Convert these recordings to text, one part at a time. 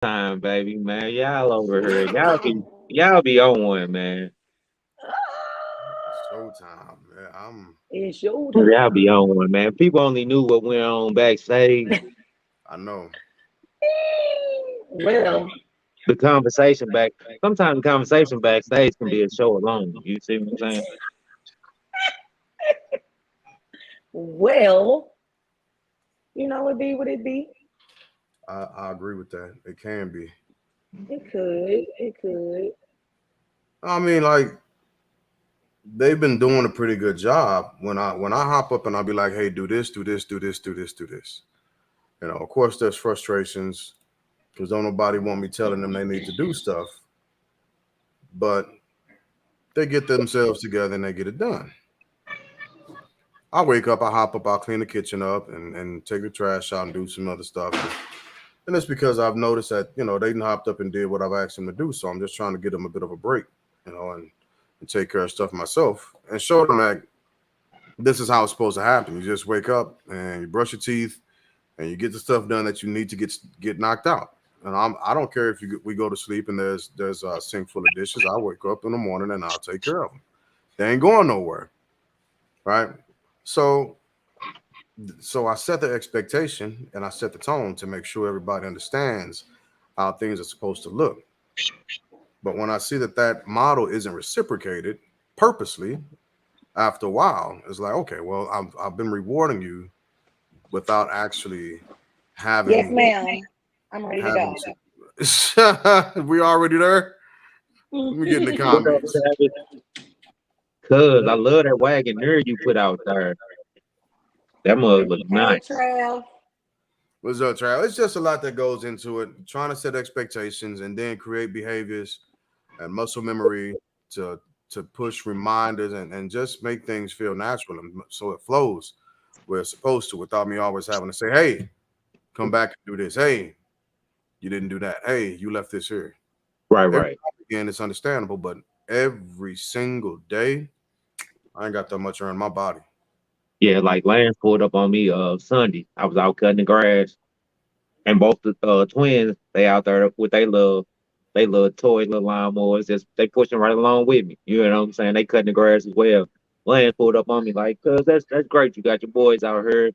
Time, baby, man. Y'all over here. Y'all be on one, man. Showtime, man. It's your Y'all time. be on one, man. People only knew what went on backstage. I know. Well, The conversation back. Sometimes the conversation backstage can be a show alone. You see what I'm saying? well, it be what it be. I agree with that. It can be. It could. It could. I mean, like they've been doing a pretty good job. When I hop up and I'll be like, hey, do this, do this, do this, do this, do this. Of course, there's frustrations because don't nobody want me telling them they need to do stuff, but they get themselves together and they get it done. I wake up, I hop up, I'll clean the kitchen up and take the trash out and do some other stuff. And it's because I've noticed that, they done hopped up and did what I've asked them to do. So I'm just trying to give them a bit of a break, and take care of stuff myself and show them that this is how it's supposed to happen. You just wake up and you brush your teeth and you get the stuff done that you need to get knocked out. And I don't care if we go to sleep and there's a sink full of dishes. I wake up in the morning and I'll take care of them. They ain't going nowhere, right? So I set the expectation and I set the tone to make sure everybody understands how things are supposed to look. But when I see that model isn't reciprocated purposely, after a while, it's like, okay, well, I've been rewarding you without actually Yes, having ma'am. I'm ready to having go. to. We already there. Let me get in the What up, comments. Travis? Cuz I love that Wagoneer you put out there. That mug look Hey, nice. Trav. What's up, Trav? It's just a lot that goes into it. Trying to set expectations and then create behaviors and muscle memory to push reminders and just make things feel natural and so it flows where it's supposed to without me always having to say, hey, come back and do this. Hey, you didn't do that. Hey, you left this here. Right, Every right. time again, it's understandable, but every single day, I ain't got that much around my body. Yeah, like Lance pulled up on me Sunday. I was out cutting the grass and both the twins, they out there with they little toy little lawnmowers, just they pushing right along with me. You know what I'm saying? They cutting the grass as well. Lance pulled up on me like, cuz that's great. You got your boys out here,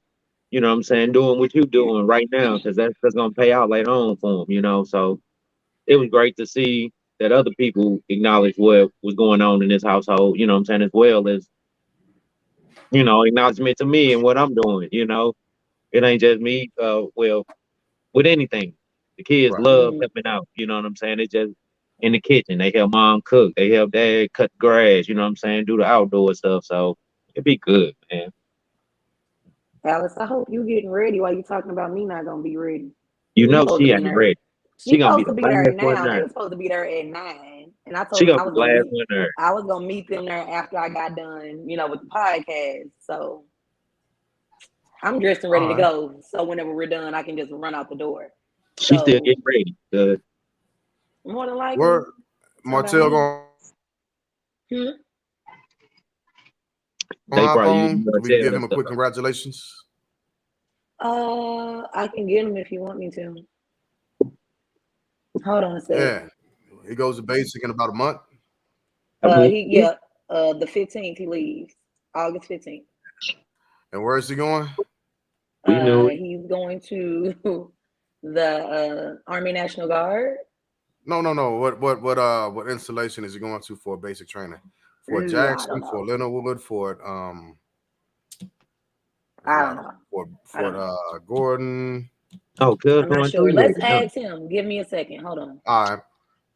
you know what I'm saying, doing what you doing right now, because that's gonna pay out later on for them. So it was great to see that other people acknowledge what was going on in this household, you know what I'm saying, as well as, acknowledgement to me and what I'm doing. It ain't just me, well, with anything. The kids Right. love Mm. helping out, you know what I'm saying? It's just in the kitchen. They help mom cook. They help dad cut the grass, you know what I'm saying, do the outdoor stuff. So it'd be good, man. Alice, I hope you getting ready while you talking about me not gonna be ready. You You know supposed to she be in ain't there. ready. She She gonna be supposed the to be there last one now. They there. were supposed to be there at 9. And I She told them gonna be the last one there. I was gonna meet them there after I got done, with the podcast. So I'm dressed and ready All to right. go. So whenever we're done, I can just run out the door. She still So getting ready. Good. more than likely, Where talking about Martell me. gonna hop on? Hmm? We can give They him a probably quick using her tail and stuff. congratulations. I can get them if you want me to. Hold on a Yeah. sec. He goes to basic in about a month. I mean, He yeah. The 15th he leaves. August 15th. And where is he going? we knew it. He's going to the Army National Guard. No, no, no. What installation is he going to for basic training? Fort Ooh, I Jackson, don't know. Fort Leonard Wood, there's a I lot don't of know. I Fort don't know. Gordon. Oh, cuz I'm not going through sure. with Let's it. Huh? ask him. Give me a second. Hold on. All right.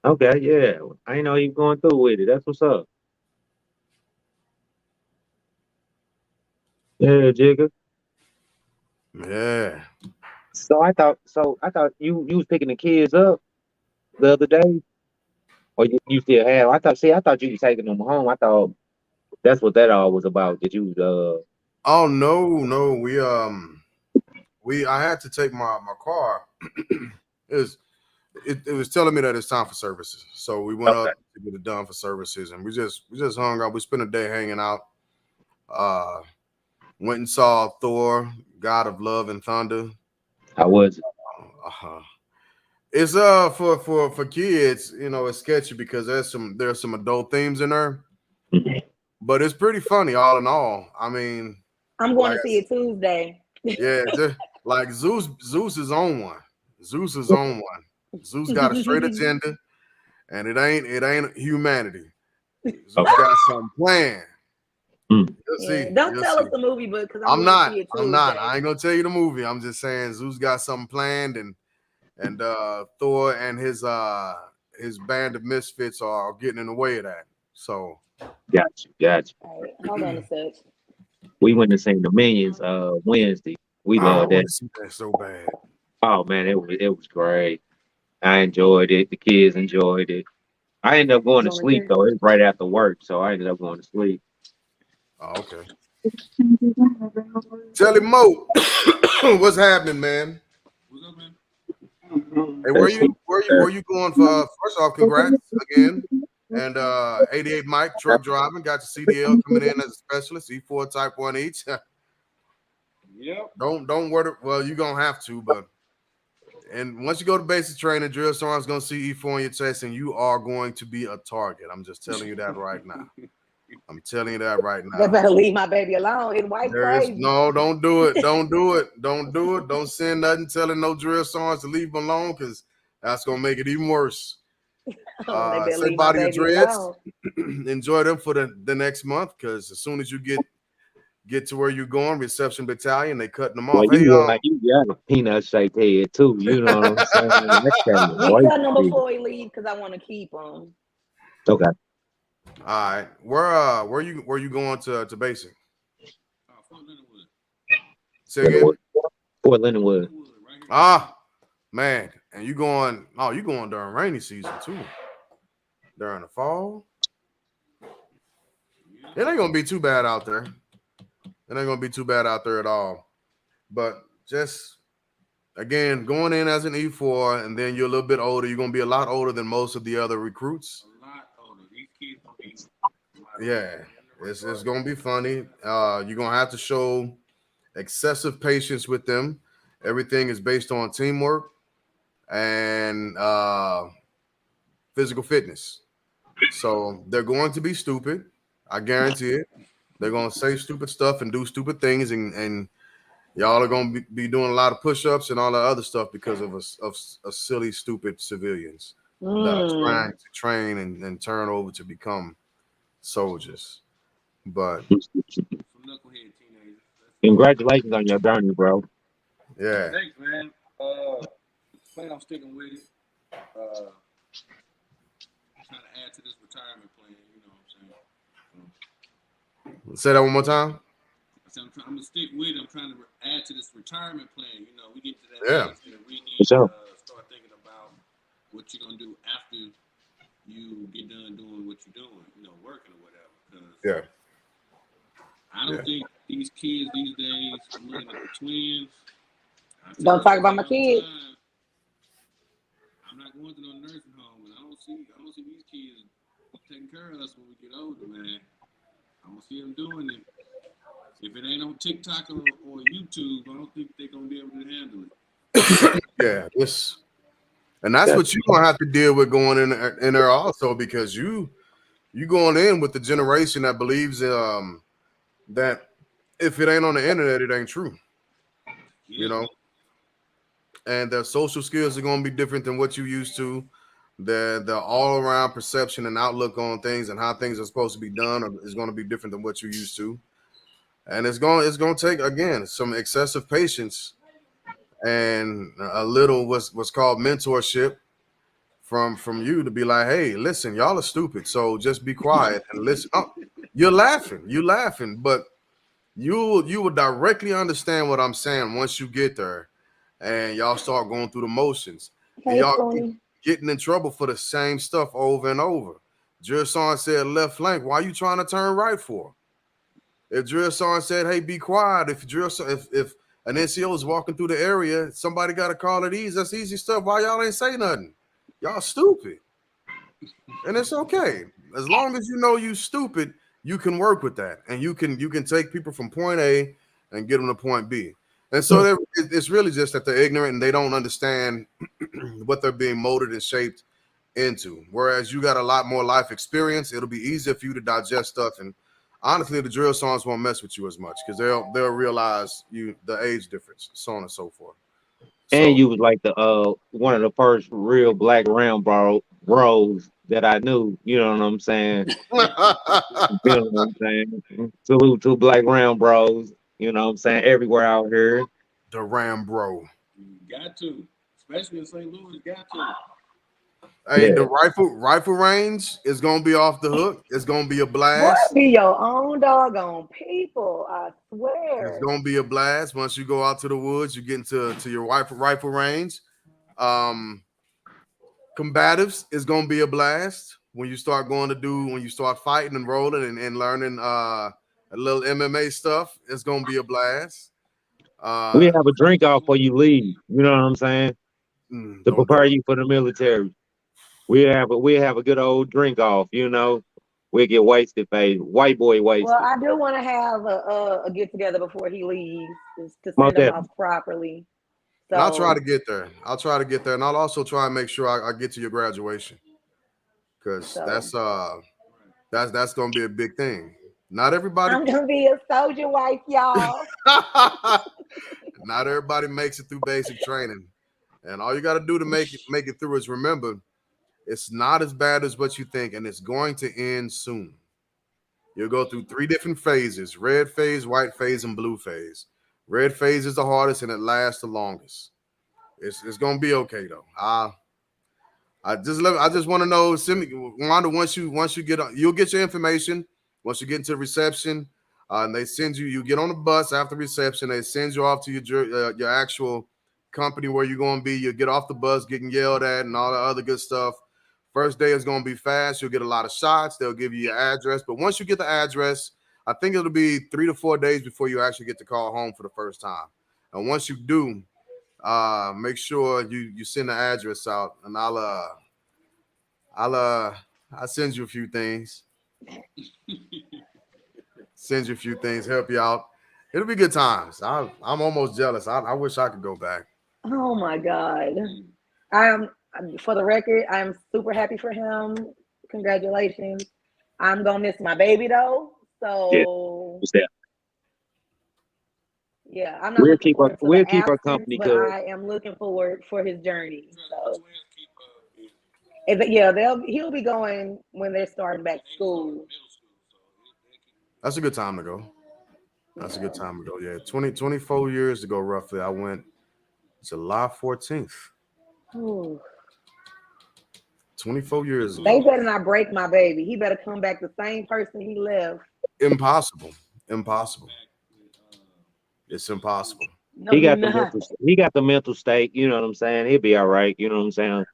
Okay, yeah. I ain't know you going through with it. That's what's up. Yeah, Jigga. Yeah. So I thought you was picking the kids up the other day, or you still have. I thought you was taking them home. I thought that's what that all was about. That you Oh no, no. We I had to take my car. it was it was telling me that it's time for services. So we went okay. up to get it done for services and we just hung out. We spent a day hanging out. Uh Went and saw Thor, God of Love and Thunder. How was it? Uh, It's for kids, it's sketchy because there's some adult themes in there, Mhm. but it's pretty funny all in all. I mean, I'm going like to see it Tuesday. yeah, like Zeus is on one. Zeus is on one. Zeus got a straight agenda, and it ain't humanity. Zeus Okay. got something planned. Mm. You'll Yeah, see. don't You'll tell us see. the movie, but because I'm I'm going to not. see it I'm not. Tuesday. I ain't gonna tell you the movie. I'm just saying Zeus got something planned, and Thor and his band of misfits are getting in the way of that. So Got you. Got you. All right, hold on a sec. We went to sing the Minions Wednesday. We I loved want that. to see that so bad. Oh man, it was great. I enjoyed it. The kids enjoyed it. I ended up going You to want to sleep hear? though. It was right after work, so I ended up going to sleep. Oh, okay. Tell him Mo, what's happening, man? What's up, man? Hey, where Let's you see. where you where you going for? First off, congrats again. And 88 Mike truck driving got your CDL coming in as a specialist, E4 Type 1 each. Yep. don't worry. Well, you're gonna have to, but and once you go to basic training, drill sergeant's gonna see E4 on your test, and you are going to be a target. I'm just telling you that right now. I'm telling you that right They now. better leave my baby alone. His wife There is crazy. no, don't do it. Don't do it. Don't do it. Don't send nothing telling no drill sergeants to leave them alone because that's gonna make it even worse. They better Say leave my body your baby dreads. alone. Enjoy them for the next month because as soon as you get to where you're going, reception battalion, they cutting them Well, off. Hey, you got a peanut shaped head too. You know what I'm saying? That's kind of We white cutting him shit. before he leave because I want to keep him. Okay. all right, where you going to basic? Oh, Fort Leonard Wood. Say again. Lindenwood. Fort Lindenwood. Leonard Wood, right here. Ah, man, and you going? Oh, you going during rainy season too? During the fall, Yeah. it ain't gonna be too bad out there. It ain't gonna be too bad out there at all. But just again, going in as an E4, and then you're a little bit older. You're gonna be a lot older than most of the other recruits. A lot older. These kids gonna be my Yeah, it's gonna be funny. You're gonna have to show excessive patience with them. Everything is based on teamwork and physical fitness. So they're going to be stupid. I guarantee it. They're gonna say stupid stuff and do stupid things, and y'all are gonna be doing a lot of push-ups and all that other stuff because of silly, stupid civilians that are trying to train and turn over to become soldiers. But some knucklehead teenagers. Congratulations on your journey, bro. yeah, Thanks, man. Plan on sticking with it. Uh, trying to add to this retirement plan. You know what I'm saying? say that one more time. I said I'm gonna stick with it. I'm trying to add to this retirement plan. You know, we get to that Yeah, age that we For need to sure. start thinking about what you're gonna do after you get done doing what you're doing. You know, working or whatever. Because yeah, I yeah. don't think these kids these days. I'm looking at the twins. I tell Don't the talk twins about my all the kids. time. I'm not going to no nursing home, and I don't see these kids taking care of us when we get older, man. I don't see them doing it. If it ain't on TikTok or YouTube, I don't think they're gonna be able to handle it. Yeah, this and that's That what you're gonna have to deal with going in there also because you going in with the generation that believes that if it ain't on the internet, it ain't true. You Yeah, know, and their social skills are gonna be different than what you used to. The all around perception and outlook on things and how things are supposed to be done is going to be different than what you used to, and it's going to take again some excessive patience and a little what's called mentorship from you to be like, hey, listen, y'all are stupid, so just be quiet and listen. Oh, you're laughing, but you will directly understand what I'm saying once you get there, and y'all start going through the motions, and Hey, y'all keep Spoonie. getting in trouble for the same stuff over and over. Drill sergeant said left flank. Why you trying to turn right for? If drill sergeant said, hey, be quiet. If an NCO is walking through the area, somebody got to call it easy. That's easy stuff. Why y'all ain't say nothing? Y'all stupid. And it's okay. As long as you know you stupid, you can work with that. And you can take people from point A and get them to point B. And so it's really just that they're ignorant and they don't understand what they're being molded and shaped into. Whereas you got a lot more life experience, it'll be easier for you to digest stuff. And honestly, the drill songs won't mess with you as much because they'll realize the age difference, so on and so forth. And So you was like the one of the first real black round bros that I knew. You know what I'm saying? You know what I'm saying? Salute to black round bros. You know what I'm saying? Everywhere out here. the Rambro. You got to, especially in St. Louis, got to. Hey, Yeah. the rifle range is gonna be off the hook. It's gonna be a Boy, blast. be your own doggone people. I It's swear. gonna be a blast. Once you go out to the woods, you get into your rifle range. Um, Combatives is gonna be a blast when you start when you start fighting and rolling and learning a little MMA stuff. It's gonna be a blast. We Uh, have a drink off before you leave. You know what I'm saying? To don't do prepare it. you for the military. We have a good old drink off, you know. We get wasted, baby. White boy Well, wasted. I do want to have a get together before he leaves to Most send him definitely. off properly. And I'll try So, to get there. I'll try to get there, and I'll also try and make sure I get to your graduation because so that's gonna be a big thing. Not everybody. I'm gonna be a soldier wife, y'all. Not everybody makes it through basic training, and all you got to do to make it through is remember it's not as bad as what you think, and it's going to end soon. You'll go through 3 different phases: red phase, white phase, and blue phase. Red phase is the hardest and it lasts the longest. It's gonna be okay though. I just want to know, send me Wanda. Once you get on, you'll get your information. Once you get into reception, and they send you. You get on the bus after reception. They send you off to your actual company where you're going to be. You get off the bus, getting yelled at, and all the other good stuff. First day is going to be fast. You'll get a lot of shots. They'll give you your address, but once you get the address, I think it'll be 3 to 4 days before you actually get to call home for the first time. And once you do, make sure you send the address out, and I'll send you a few things. Send you a few things, help you out. It'll be good times. I'm almost jealous. I wish I could go back. Oh my God. For the record, I'm super happy for him. Congratulations. I'm gonna miss my baby though. Yeah. So What's that? yeah, I'm not looking forward to We'll the keep her absence, company but because I am looking forward for his journey. The So twins keep busy. yeah, he'll be going when they're starting back They start school. middle school, so they keep. That's a good time to go. That's a Yeah. good time to go. Yeah, 24 years ago, roughly. I went July 14th. Ooh. 24 years They ago. better not break my baby. He better come back the same person he left. Impossible. Impossible. Back with, It's impossible. No, you're not. he got the mental state, you know what I'm saying? He'll be all right, you know what I'm saying?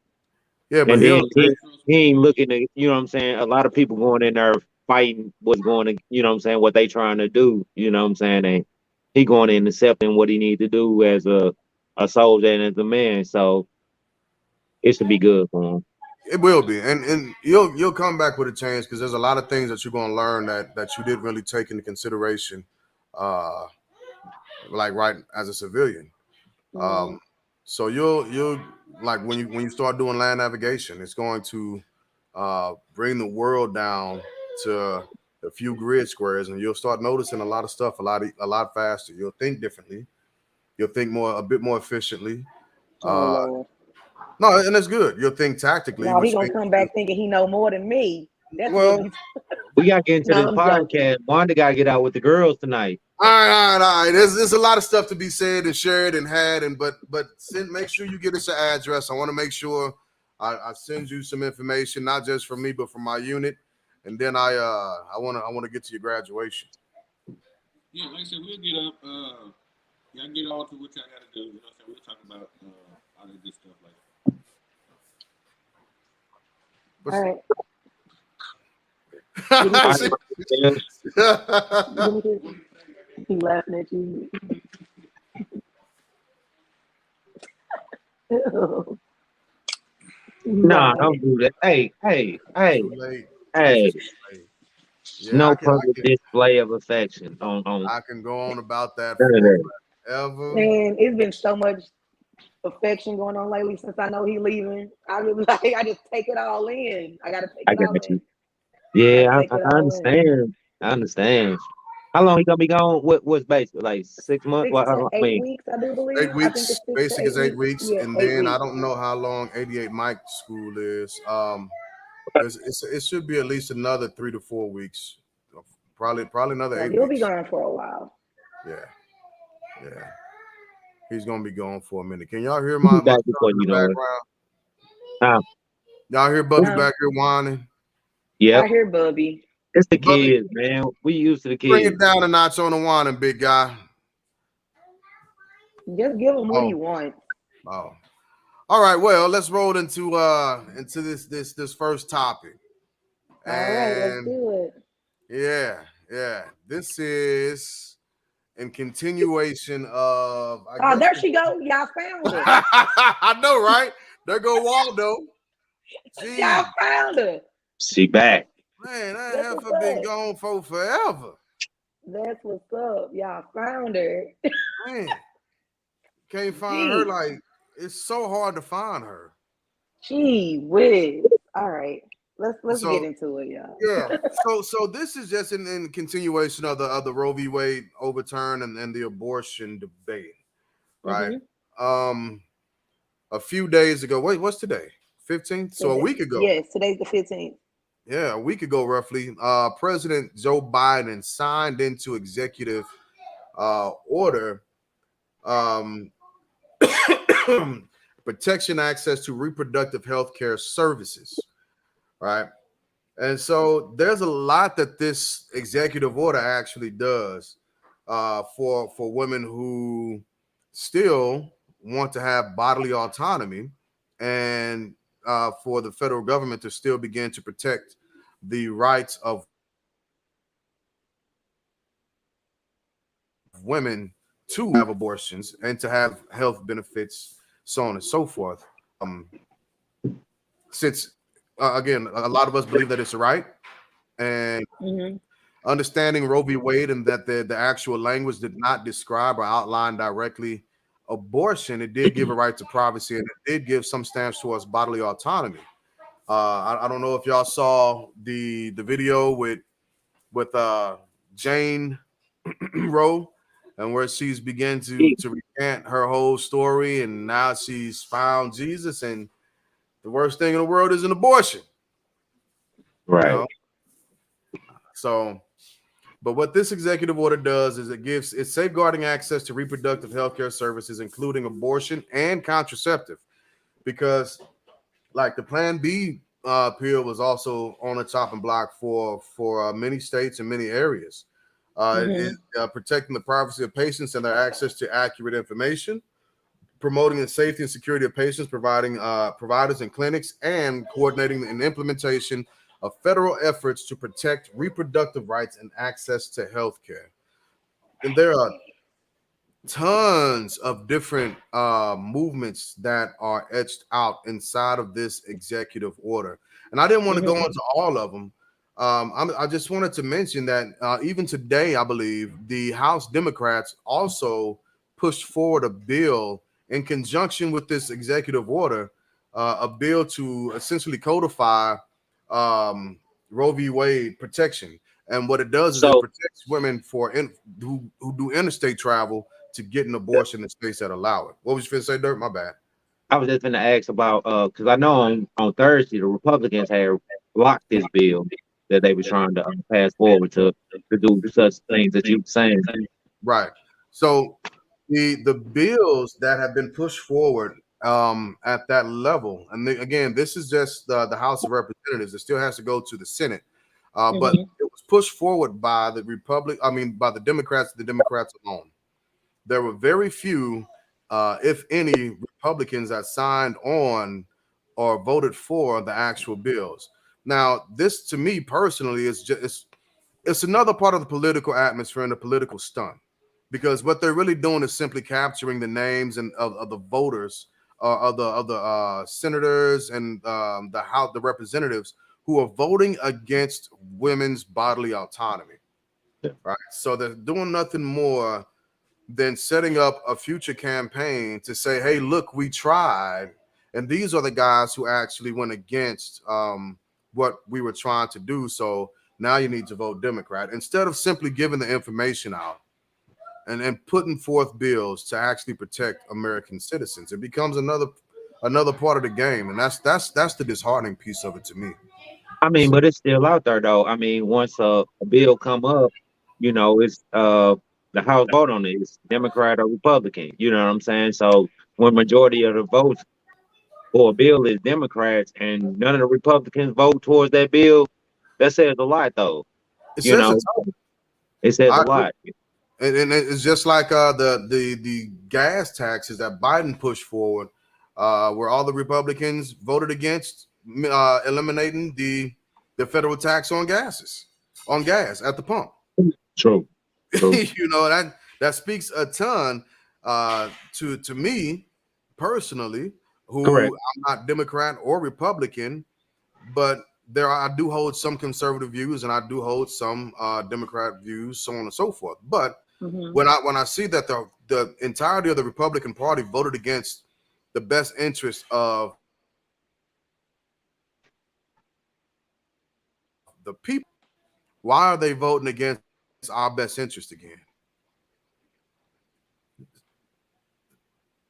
Yeah, but And then he'll he ain't looking to, you know what I'm saying? A lot of people going in there fighting what's going to, you know what I'm saying, what they trying to do, you know what I'm saying? And he going in accepting what he need to do as a soldier and as a man. So it should be good for him. it will be, and you'll come back with a change because there's a lot of things that you're going to learn that you didn't really take into consideration, uh, like right as a civilian. Mm. Um, so you'll like when you start doing land navigation, it's going to bring the world down to a few grid squares, and you'll start noticing a lot of stuff a lot faster. You'll think differently. You'll think a bit more efficiently. Oh Uh, Lord. no, and it's good. You'll think tactically, No, he which gonna means come back thinking he know more than me. That's what well. he's We got to get into no, this I'm joking. podcast. Wanda got to get out with the girls tonight. All right. There's a lot of stuff to be said and shared and had, and but make sure you get us your address. I want to make sure I send you some information, not just from me, but from my unit, and then I want to get to your graduation. Yeah, like I said, we'll get up. Y'all get on to what y'all got to do. You know what I'm saying? We'll talk about all that good stuff like All right. I, See? Give me this. He laughing at you. Ew. nah, Right. don't do that. Hey, Too late. hey. It's too late. Yeah, No public display of affection on I can go on about that none of for that. ever. And it's been so much affection going on lately since I know he leaving. I was like, I just take it all in. I gotta take I it got all in. you. I gotta Yeah, take it I all in. understand. I understand. How long he gonna be gone? What's basically like 6 months? Six Well, to I eight mean, weeks, I do 8 believe. I think weeks. it's six to Basic eight is eight weeks. weeks, Yeah, and eight then I weeks. don't know how long 88 Mike school is. It should be at least another 3 to 4 weeks. Probably another So eight he'll be weeks. gone for a while. Yeah, yeah. He's gonna be gone for a minute. Can y'all hear he'll be my back son before in you the know it. background? Uh, Y'all hear Bubby No, back here whining? yep. I hear Bubby. It's the Bubby, kids, man. We used to the bring it kids. down a notch on the whining, big guy. Just give him what he Oh, wants. oh. All right. Well, let's roll into this first topic. All right, let's And do it. yeah. This is in continuation of, I Oh, guess. there she go. Y'all found her. I know, right? There go Waldo. Gee, Y'all found her. She back. man, that That's what's heifer been up. gone for forever. That's what's up. Y'all found her. Man, can't find her. Gee, Like, it's so hard to find her. gee whiz. All right, let's get So into it, y'all. yeah, so this is just in continuation of the Roe v. Wade overturn and the abortion debate, right? Mm-hmm. Um, a few days ago. Wait, what's today? 15th. So a week ago. Yes, today's the 15th. Yeah, a week ago, roughly, President Joe Biden signed into executive order um, protection access to reproductive health care services, right? And so there's a lot that this executive order actually does for women who still want to have bodily autonomy, and for the federal government to still begin to protect the rights of women to have abortions and to have health benefits, so on and so forth. Um, since again, a lot of us believe that it's a right, and Mm-hmm. understanding Roe v. Wade and that the actual language did not describe or outline directly abortion, it did give a right to privacy, and it did give some stance towards bodily autonomy. I don't know if y'all saw the video with Jane Roe, and where she's began to recant her whole story, and now she's found Jesus, and the worst thing in the world is an abortion. You Right. know, so. But what this executive order does is it's safeguarding access to reproductive health care services, including abortion and contraceptive, because like the Plan B pill was also on the chopping block for many states and many areas. Mm-hmm. Protecting the privacy of patients and their access to accurate information, promoting the safety and security of patients, providing providers and clinics, and coordinating the implementation of federal efforts to protect reproductive rights and access to health care. And there are tons of different movements that are etched out inside of this executive order. And I didn't want to go Mm-hmm. into all of them. I just wanted to mention that even today, I believe the House Democrats also pushed forward a bill in conjunction with this executive order, a bill to essentially codify Roe v. Wade protection. And what it does is it So protects women who do interstate travel to get an abortion in states that allow it. What was you going to say, Dirk? My bad. I was just gonna ask about because I know on Thursday the Republicans had blocked this bill that they were trying to pass forward to do such things that you were saying. Right. So the bills that have been pushed forward at that level, and again, this is just the House of Representatives. It still has to go to the Senate, but Mm-hmm. it was pushed forward by by the Democrats alone. There were very few, if any, Republicans that signed on or voted for the actual bills. Now, this to me personally is just it's another part of the political atmosphere and the political stunt, because what they're really doing is simply capturing the names and of the voters, of the senators and the representatives who are voting against women's bodily autonomy. Right, so they're doing nothing more than setting up a future campaign to say, hey, look, we tried. And these are the guys who actually went against what we were trying to do. So now you need to vote Democrat. Instead of simply giving the information out and putting forth bills to actually protect American citizens, it becomes another part of the game. And that's the disheartening piece of it to me. I mean, So but it's still out there though. I mean, once a bill come up, it's the House vote on it. It's Democrat or Republican. You know what I'm saying? So when majority of the votes for a bill is Democrats and none of the Republicans vote towards that bill, that says a lot though. it You says know, it's it says I a agree. lot. And it's just like the gas taxes that Biden pushed forward, where all the Republicans voted against eliminating the federal tax on gas at the pump. True. True. That speaks a ton to me personally, who Correct. I'm not Democrat or Republican, but I do hold some conservative views and I do hold some Democrat views, so on and so forth. But Mm-hmm. when I see that the entirety of the Republican Party voted against the best interest of the people, why are they voting against our best interest again?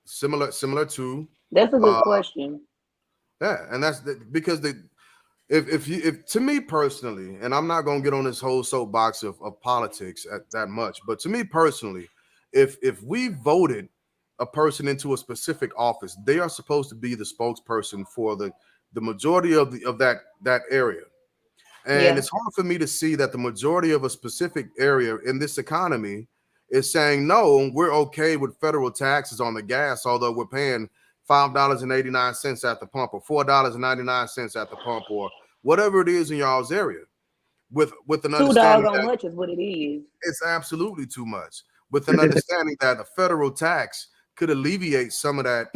Similar to That's a good uh, question. yeah, and because if to me personally, and I'm not gonna get on this whole soapbox of politics at that much, but to me personally, if we voted a person into a specific office, they are supposed to be the spokesperson for the majority of that area. And Yeah. it's hard for me to see that the majority of a specific area in this economy is saying, no, we're okay with federal taxes on the gas, although we're paying $5.89 at the pump or $4.99 at the pump or whatever it is in y'all's area. With an Too understanding doggone that much is what it is. it's absolutely too much. With an understanding that a federal tax could alleviate some of that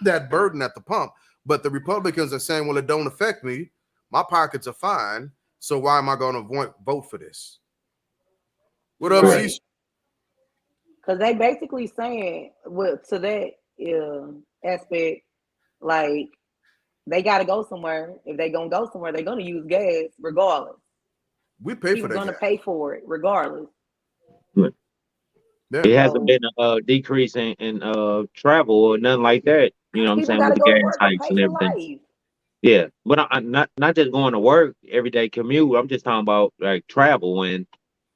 that burden at the pump. But the Republicans are saying, well, it don't affect me. My pockets are fine. So why am I going to vote for this? What up, Correct. Cece? Right. Because they basically saying, well, to that aspect, like they got to go somewhere. If they gonna go somewhere, they're gonna use gas regardless. We pay for People that gonna gas. pay for it regardless. Yeah. It hasn't So been a decrease in travel or nothing like that. You know what I'm people saying, got with to the go to gas work and hikes pay and for everything. life. Yeah, but I'm not just going to work everyday commute. I'm just talking about like travel when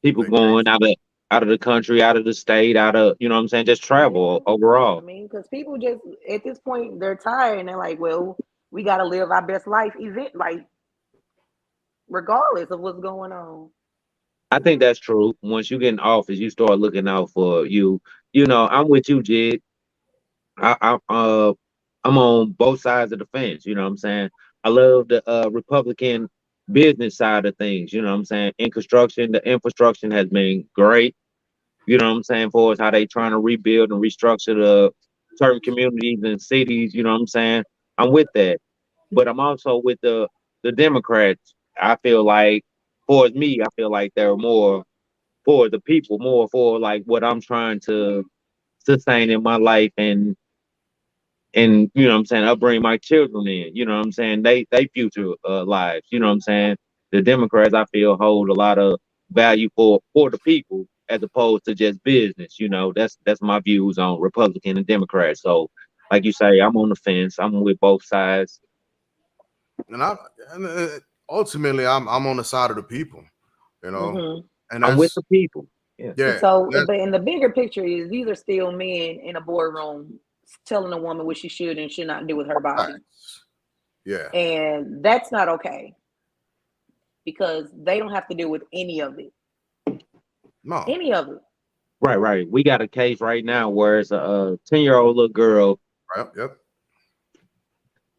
people going Vacation. out of the country, out of the state, out of what I'm saying, just Yeah, travel I overall. mean, because people just at this point they're tired and they're like, well, we got to live our best life event, like regardless of what's going on. I think that's true. Once you get in office, you start looking out for you. I'm with you, Jid. I'm on both sides of the fence. You know what I'm saying? I love the Republican business side of things. You know what I'm saying? In construction, the infrastructure has been great. You know what I'm saying? For us, how they trying to rebuild and restructure the certain communities and cities. You know what I'm saying? I'm with that, but I'm also with the Democrats. I feel like, for me, I feel like they're more for the people, more for like what I'm trying to sustain in my life and you know what I'm saying, upbring my children in, you know what I'm saying, they future lives, you know what I'm saying. The Democrats I feel hold a lot of value for the people as opposed to just business, that's my views on Republican and Democrat. So like you say, I'm on the fence, I'm with both sides. And I and ultimately I'm on the side of the people, you know. Hmm. And I'm with that's the people. Yeah. yeah, So, that's but in the bigger picture is these are still men in a boardroom telling a woman what she should and should not do with her body, facts. Yeah. and that's not okay because they don't have to deal with any of it. No. Any of it. Right. We got a case right now where it's a 10-year-old little girl Right. Yep.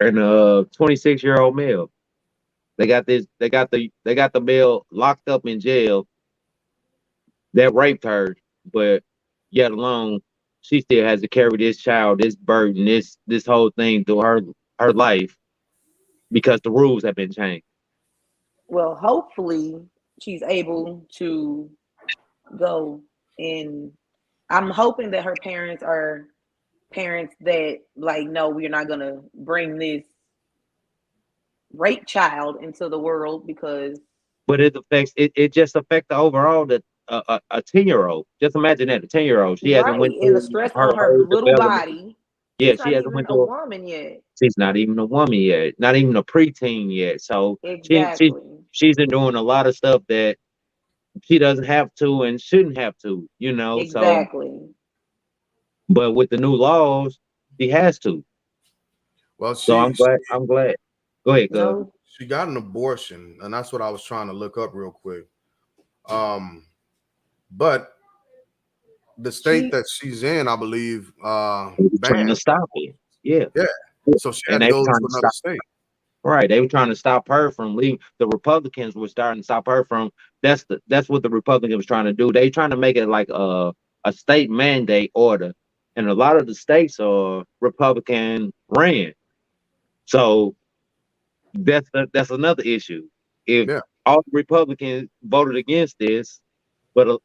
and a 26-year-old male. They got the male locked up in jail that raped her, but yet alone she still has to carry this child, this burden, this whole thing through her life because the rules have been changed. Well, hopefully she's able to go and I'm hoping that her parents are parents that like, no, we're not gonna bring this rape child into the world because But it affects it just affects the overall that a 10-year-old. Just imagine that a 10-year-old. She hasn't right, went and the through stress her on her whole little development. body. Yeah, She's she not hasn't even went a through. woman yet. She's not even a woman yet, not even a preteen yet. So Exactly. she's been doing a lot of stuff that she doesn't have to and shouldn't have to, you know. So, Exactly. but with the new laws, she has to. Well, So I'm glad. I'm glad. Go ahead, cuz. No, she got an abortion, and that's what I was trying to look up real quick. But the state she that she's in, I believe, They were trying to banned. stop it. Yeah, Yeah, so she and had to they were go to trying to another stop. state. Right, they were trying to stop her from leaving. The Republicans were starting to stop her from. That's what the Republicans was trying to do. They trying to make it like a state mandate order, and a lot of the states are Republican ran. So that's another issue. If Yeah, all the Republicans voted against this, but a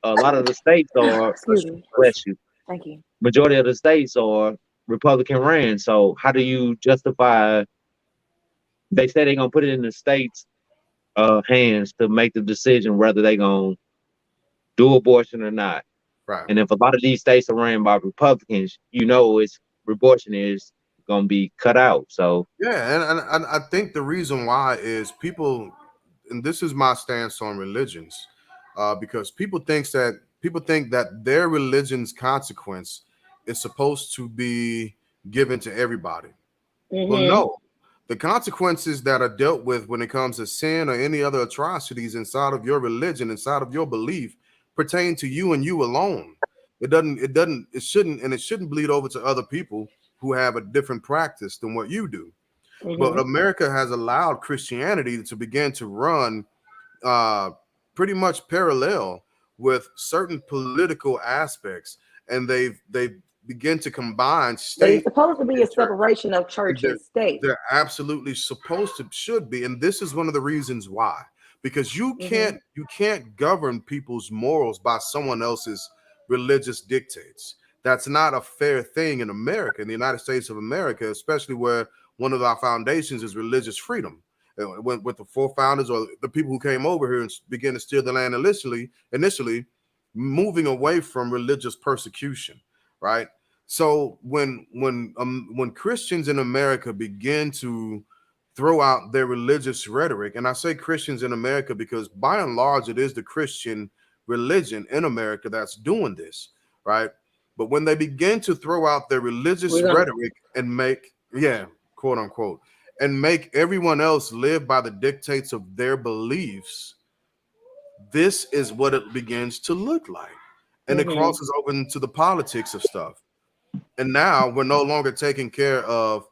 lot of the states are, excuse me. bless bless you, Thank you. majority of the states are Republican ran. So how do you justify? They say they're gonna put it in the states' hands to make the decision whether they gonna do abortion or not. right. And if a lot of these states are ran by Republicans, you know, it's abortion is gonna be cut out. So Yeah, and I think the reason why is people, and this is my stance on religions, because people think that their religion's consequence is supposed to be given to everybody. Well, Mm-hmm. no. The consequences that are dealt with when it comes to sin or any other atrocities inside of your religion, inside of your belief, pertain to you and you alone. It shouldn't bleed over to other people who have a different practice than what you do. But Mm-hmm. America has allowed Christianity to begin to run uh, pretty much parallel with certain political aspects, and they've begin to combine But it's state supposed to be a and church. separation of church They're, and state. they're absolutely supposed to should be, and this is one of the reasons why. Because Mm-hmm. you can't govern people's morals by someone else's religious dictates. That's not a fair thing in America, in the United States of America, especially where one of our foundations is religious freedom. With the four founders or the people who came over here and began to steal the land initially moving away from religious persecution, right? So when Christians in America begin to throw out their religious rhetoric, and I say Christians in America because by and large it is the Christian religion in America that's doing this, right? But when they begin to throw out their religious We're gonna rhetoric and make, yeah, quote unquote, and make everyone else live by the dictates of their beliefs, this is what it begins to look like. And it mm-hmm. crosses over into the politics of stuff. And now we're no longer taking care of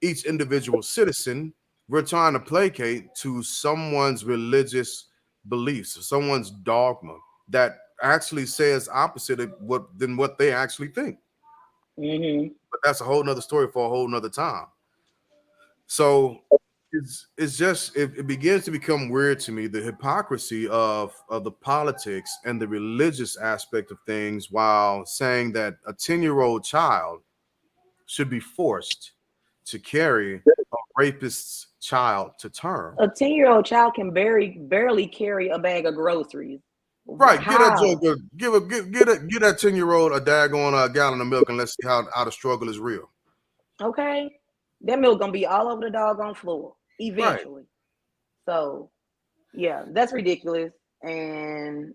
each individual citizen. We're trying to placate to someone's religious beliefs, someone's dogma that actually says opposite of what they actually think. Mm-hmm. But that's a whole nother story for a whole nother time. So it's just it begins to become weird to me, the hypocrisy of the politics and the religious aspect of things, while saying that a 10-year-old child should be forced to carry a rapist's child to term. A 10-year-old child can barely carry a bag of groceries. Right, get that How? joker, get that 10-year-old a daggone gallon of milk, and let's see how the struggle is real. Okay. That milk gonna be all over the doggone floor Right. eventually. So yeah, that's ridiculous. And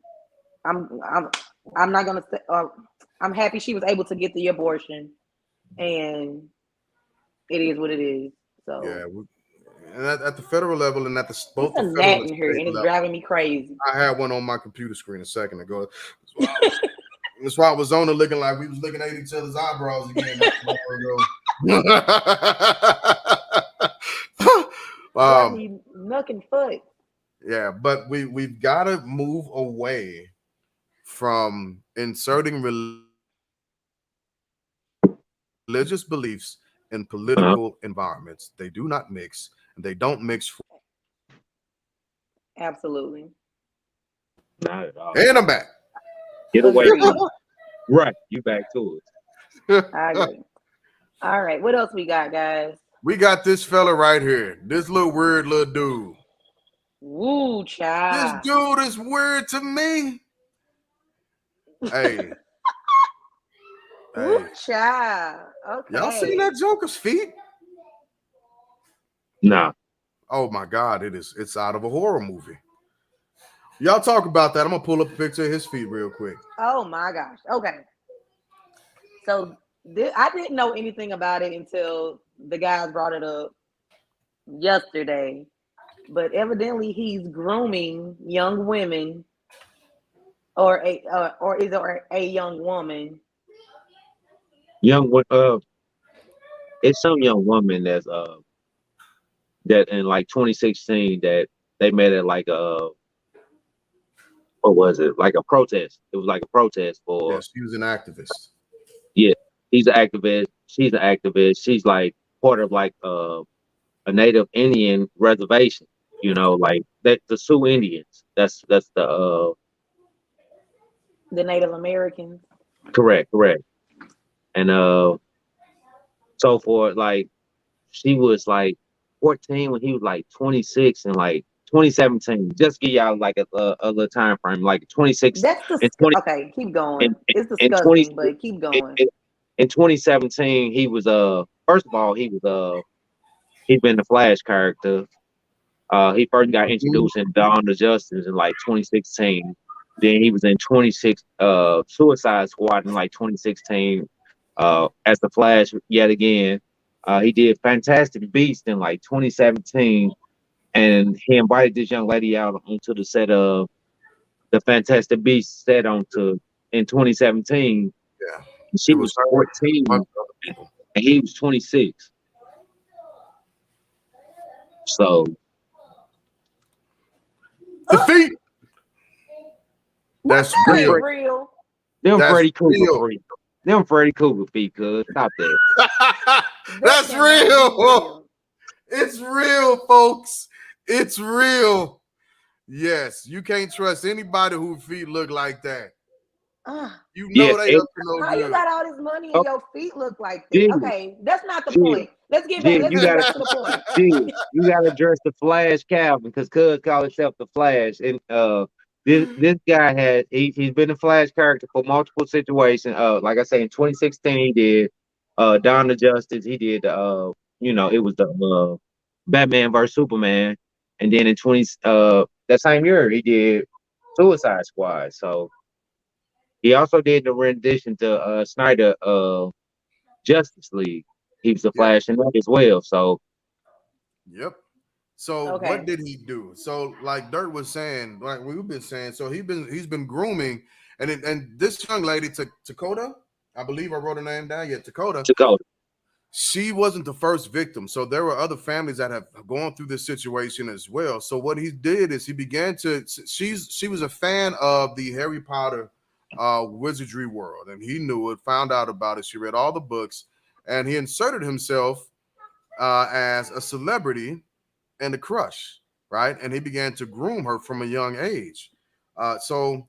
I'm I'm I'm not gonna say I'm happy she was able to get the abortion, and it is what it is. Yeah. So And at the federal level and at it's both a the federal gnat and in here state and it's level. driving me crazy. I had one on my computer screen a second ago. That's why I was on it looking like we was looking at each other's eyebrows again. Driving um, me nuck and foot. yeah, but we've got to move away from inserting religious beliefs in uh, political environments. They do not mix, and they don't mix. Absolutely. not at all. And I'm back. Get away from Agreed. me. Right, you back to it. I agree. All right, what else we got, guys? We got this fella right here. This little weird little dude. Woo, This child. dude is weird to me. Hey, Woo, hey. child. Y'all seen Okay. that Joker's feet? Nah, Oh my God, it's out of a horror movie. Y'all talk about that. I'm gonna pull up a picture of his feet real quick. Oh my gosh. Okay. So I didn't know anything about it until the guys brought it up yesterday. But evidently, he's grooming young women, or is it a young woman? young it's some young woman that in like 2016 that they made it like a what was it like a protest? It was like a protest for Yes, he was an activist. yeah. He's an activist. She's an activist. She's like part of like a Native Indian reservation. You know, like that the Sioux Indians. That's the The Native Americans. correct. And so for like she was like 14 when he was like 26 and like 2017. Just give y'all like a little time frame, like 26 That's and 20 okay. Keep going. and It's and 20 disgusting, but keep going. in, in 2017 he was first of all he'd been the Flash character. He first got introduced in Dawn of Justice in like 2016. Then he was in 26 Suicide Squad in like 2016 as the Flash yet again. He did Fantastic Beast in like 2017, and he invited this young lady out onto the set of the Fantastic Beast set onto in 2017. Yeah, She it was was her and a bunch 14 of other people. and he was 26. So The feet. What That's that is real. real? them That's Freddy Krueger real. feet. Them Freddy Krueger feet, cuz stop that. That That's cannot be real. real. It's real, folks. It's real. Yes, you can't trust anybody whose feet look like that. Ah, You Yeah, know they it, up to no how you good. got all this money and oh, your feet look like that? Jig, Okay, that's not the Jig, point. Let's get back. Jig, Let's get back to the point. You gotta address the Flash Calvin because Cuz call himself the Flash. And this guy he's been a Flash character for multiple situations. Like I say in 2016 he did Dawn of Justice, he did it was the Batman versus Superman. And then in 20 that same year he did Suicide Squad. So he also did the rendition to Snyder Justice League. He was the Yeah. Flash in that as well. So Yep. So what Okay. did he do? So like Dirt was saying, like we've been saying, so he's been grooming, and this young lady, Dakota, I believe I wrote her name down. Yeah, Dakota. Dakota. She wasn't the first victim. So there were other families that have gone through this situation as well. So what he did is he began to. She was a fan of the Harry Potter wizardry world, and he knew it, found out about it. She read all the books, and he inserted himself as a celebrity and a crush, right? And he began to groom her from a young age. So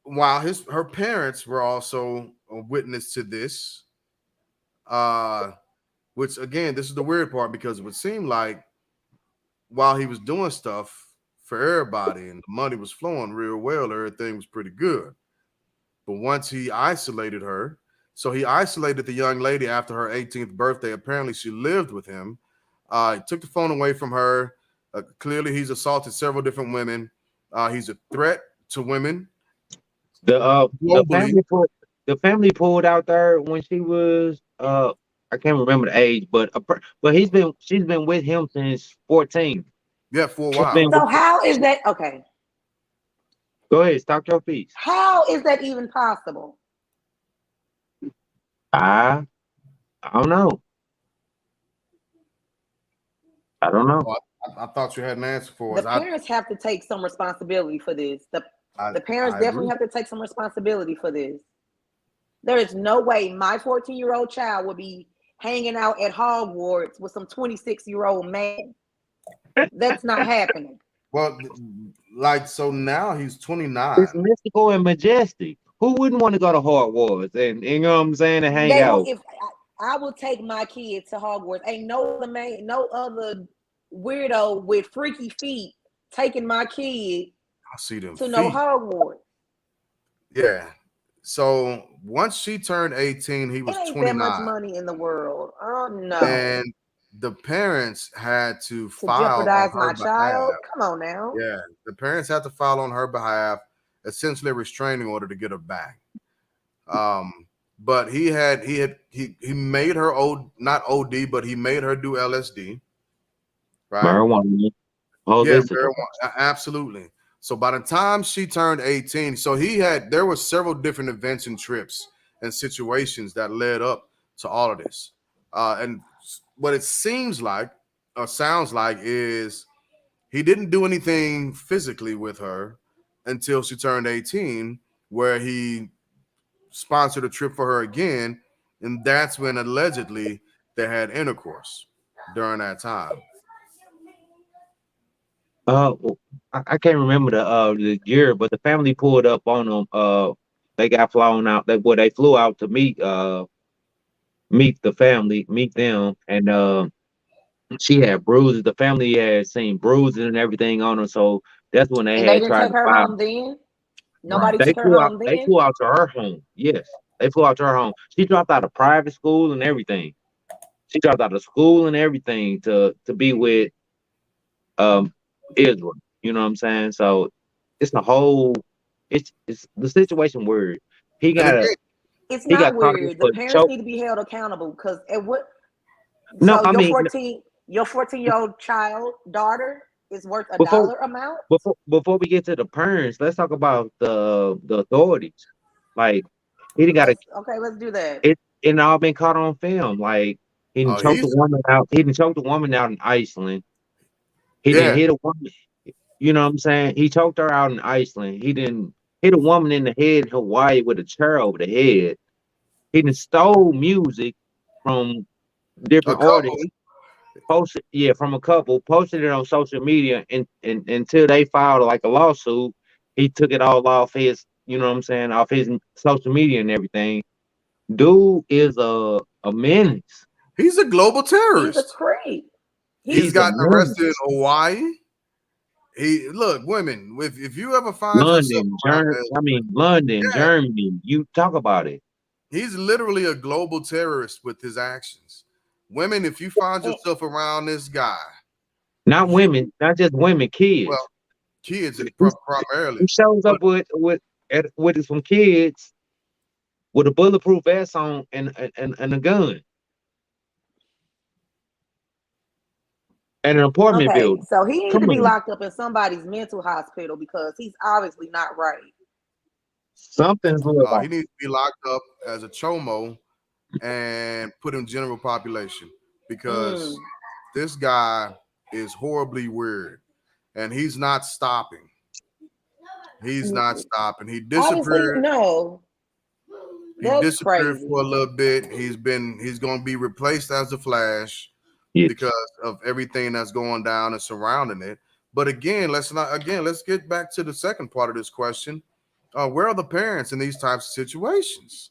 while her parents were also a witness to this, uh, which again, this is the weird part because it would seem like while he was doing stuff for everybody and the money was flowing real well, everything was pretty good. But once he isolated her, so he isolated the young lady after her 18th birthday. Apparently, she lived with him. He took the phone away from her. Clearly, he's assaulted several different women. He's a threat to women The globally. the family pulled out there when she was I can't remember the age, but she's been with him since 14. Yeah, for a She's been while. with, So how is that? Okay. go ahead, stop your piece. How is that even possible? I I don't know. I don't know. Oh, I thought you had an answer for The us. parents have to take some responsibility for this. The parents I definitely agree. have to take some responsibility for this. There is no way my 14-year-old child would be hanging out at Hogwarts with some 26-year-old man. That's not happening. Well, like so now he's 29. It's mystical and majestic. who wouldn't want to go to Hogwarts and you know what I'm saying and hang They will. out? If I will take my kids to Hogwarts, ain't no other man, no other weirdo with freaky feet taking my kid I see them to no feet. Hogwarts. Yeah. So once she turned 18, he It was ain't that much 29. money in the world. Oh And no. the parents had to To file on jeopardize her my behalf. child? Come on now. Yeah. The parents had to file on her behalf, essentially a restraining order to get her back. But he made her not OD, but he made her do LSD, right? Marijuana, Yeah, holistic. marijuana, absolutely. So by the time she turned 18, so there were several different events and trips and situations that led up to all of this. And what it seems like or sounds like is he didn't do anything physically with her until she turned 18, where he sponsored a trip for her again, and that's when allegedly they had intercourse during that time. Well, I can't remember the year, but the family pulled up on them. They got flown out. They flew out to meet the family, meet them, and she had bruises. The family had seen bruises and everything on her, so that's when they And they had didn't tried take to her file. home then? Right. Nobody took her home They then? flew out to her home. Yes, they flew out to her home. She dropped out of private school and everything. She dropped out of school and everything to be with um Israel. You know what I'm saying? So it's the whole it's the situation where he And got a again, It's he not got caught up weird. The for parents choke. need to be held accountable because at what No, so I mean your 14-year-old child daughter is worth a before dollar amount? before we get to the parents, let's talk about the authorities. Like he didn't got a Let's do that. it all been caught on film. Like he didn't oh, choke the he's woman out. He didn't choke the woman out in Iceland. He didn't yeah. hit a woman. You know what I'm saying? He choked her out in Iceland. He didn't hit a woman in the head in Hawaii with a chair over the head. He done stole music from A different couple. artists, posted from a couple, posted it on social media and until they filed like a lawsuit, he took it all off his, you know what I'm saying, off his social media and everything. Dude is a menace. He's a global He's a terrorist. creep. He's He's He's a gotten arrested in menace. Hawaii. He look, women, if you ever find yourself London, around this, London, yeah, Germany. You talk about it. he's literally a global terrorist with his actions. Women, if you find and, yourself around this guy, Not you women, not just women, well, kids. kids and He, primarily, he shows but up with some kids with a bulletproof vest on and a gun and an apartment okay, building. so he need to Come be on, locked up in somebody's mental hospital because he's obviously not right. something's little he off. needs to be locked up as a chomo and put in general population because Mm. this guy is horribly weird and he's not stopping. He's not stopping. Obviously, no. He That's disappeared crazy. for a little bit. He's going to be replaced as the Flash Yes. because of everything that's going down and surrounding it. But again, let's get back to the second part of this question. Where are the parents in these types of situations?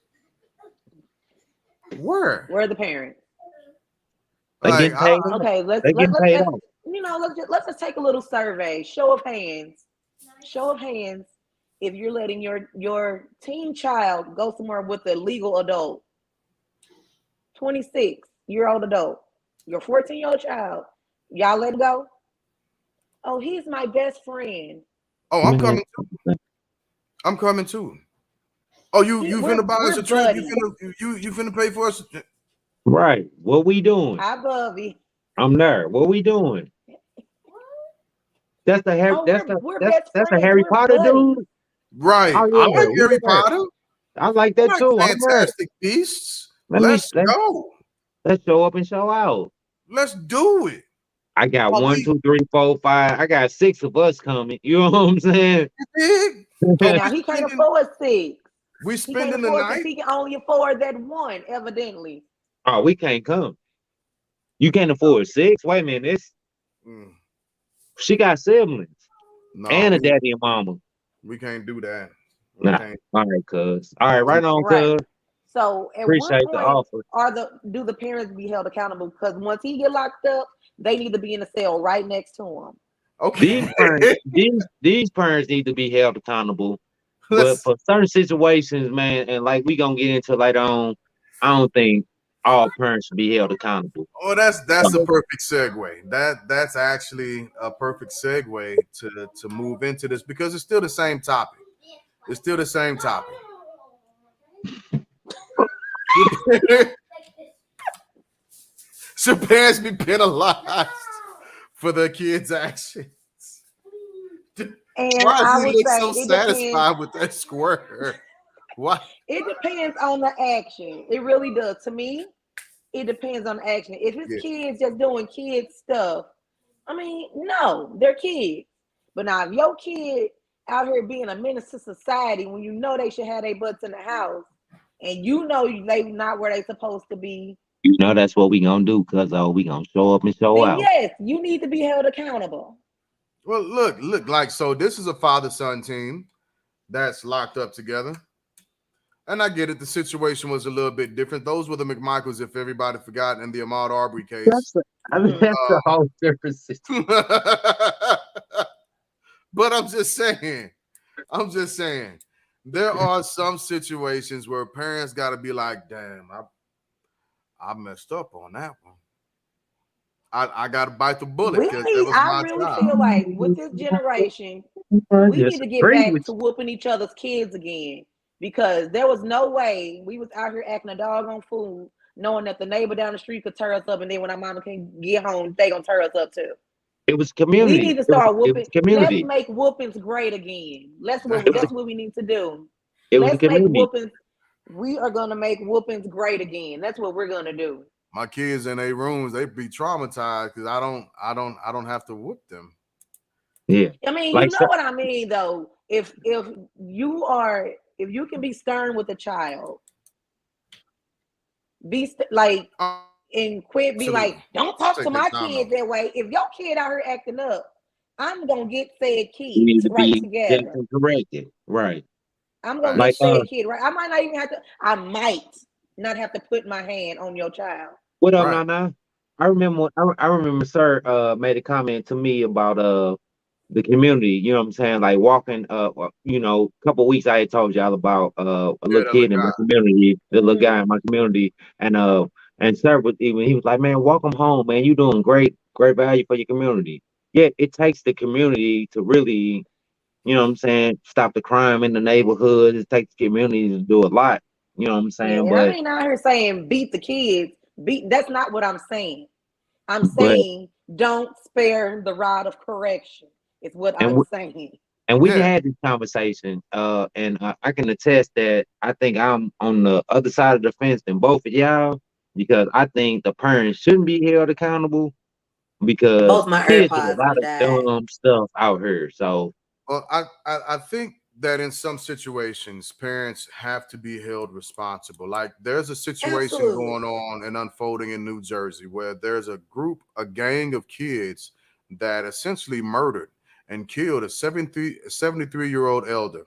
Where? Where are the parents? They Like getting paid off. Okay, They getting paid off. let's just take a little survey. Show of hands. Show of hands. If you're letting your teen child go somewhere with a legal adult, 26-year-old adult, your 14-year-old child, y'all let him go. Oh, he's my best friend. oh, I'm Man, coming too. I'm coming too. Oh, you finna buy us We're a trip? buddies. You finna pay for us? right. What we doing? Hi, Bubby. I'm there. What we doing? That's the Harry. Oh, we're best That's a friends. Harry We're Potter buddies. dude. Right. Oh I yeah, like we Harry there. Potter. I like I that like too. I'm there. Fantastic Beasts. Let me Let's go. let's show up and show out. Let's do it. I got Are one, we 2, 3, 4, 5. I got 6 of us coming. You know what I'm saying? big? Are Now he can't afford six. we He can't spending the afford six. night? He can only afford that one, evidently. Oh, we can't come. You can't afford 6. Wait a minute. Mm, She got siblings no, and a daddy and mama. we can't do that. Nah. Okay. All right, cuz. All right, right on, Right. cuz. So at what Appreciate the point offer. do the parents be held accountable? Because once he get locked up, they need to be in the cell right next to him. These Okay. parents, these parents need to be held accountable. But Let's. for certain situations, man, and like we gonna get into later on, I don't think all parents should be held accountable. Oh, that's a So, perfect segue. That's actually a perfect segue to move into this because it's still the same topic. It's still the same topic. Should parents be penalized for their kids' actions? And Why does I he would look say so satisfied with that square? What? it depends on the action. It really does. To me, it depends on the action. If it's Yeah. kids just doing kid stuff, I mean, no, they're kids. But now if your kid out here being a menace to society when you know they should have their butts in the house and you know they not where they supposed to be, you know that's what we gonna do, cuz we gonna show up and show then out. yes, you need to be held accountable. Well, look, like so. This is a father-son team that's locked up together. And I get it. The situation was a little bit different. Those were the McMichaels, if everybody forgot, in the Ahmaud Arbery case. I mean, Mm. that's a whole different situation. But I'm just saying, there are some situations where parents got to be like, damn, I messed up on that one. I got to bite the bullet because that was I my really child. feel like with this generation, I we need just to get agree back with to whooping each other's kids again because there was no way we was out here acting a dog on food, knowing that the neighbor down the street could tear us up, and then when our mama can get home, they gonna tear us up too. it was We community. need to It was start it was whooping. Let's community. make whoopings great again. It was That's what we need to do. it was a Let's make community. whoopings. We are gonna make whoopings great again. That's what we're gonna do. My kids in their rooms, they be traumatized because I don't have to whoop them. Yeah. I mean, you Like know what I mean, though. If you can be stern with a child, like and quit be like, Absolutely. don't talk to Take that my time kids though. that way. If your kid out here acting up, I'm gonna get said we kid need to right be just together. and corrected. Right. I'm gonna get Like Facts. said kid right. I might not even have to. I might not have to put my hand on your child. what up, Right. Nana? I remember sir made a comment to me about the community, you know what I'm saying? Like walking a couple weeks I had told y'all about a Yeah, little that little kid in my guy. community, the little guy Mm-hmm. in my community, and sir was even he was like, man, welcome home, man. You doing great value for your community. Yeah, it takes the community to really, you know what I'm saying, stop the crime in the neighborhood. It takes the community to do a lot, you know what I'm Yeah, saying? and I ain't out here saying beat the kids. Beat. That's not what I'm saying. I'm But saying don't spare the rod of correction. Is what and I'm saying. And we Yeah. had this conversation, and I can attest that I think I'm on the other side of the fence than both of y'all because I think the parents shouldn't be held accountable because Both my kids do a AirPods lot done of died. dumb stuff out here. So Well, I think that in some situations, parents have to be held responsible. Like there's a situation Absolutely. going on and unfolding in New Jersey where there's a gang of kids that essentially murdered and killed a 73-year-old elder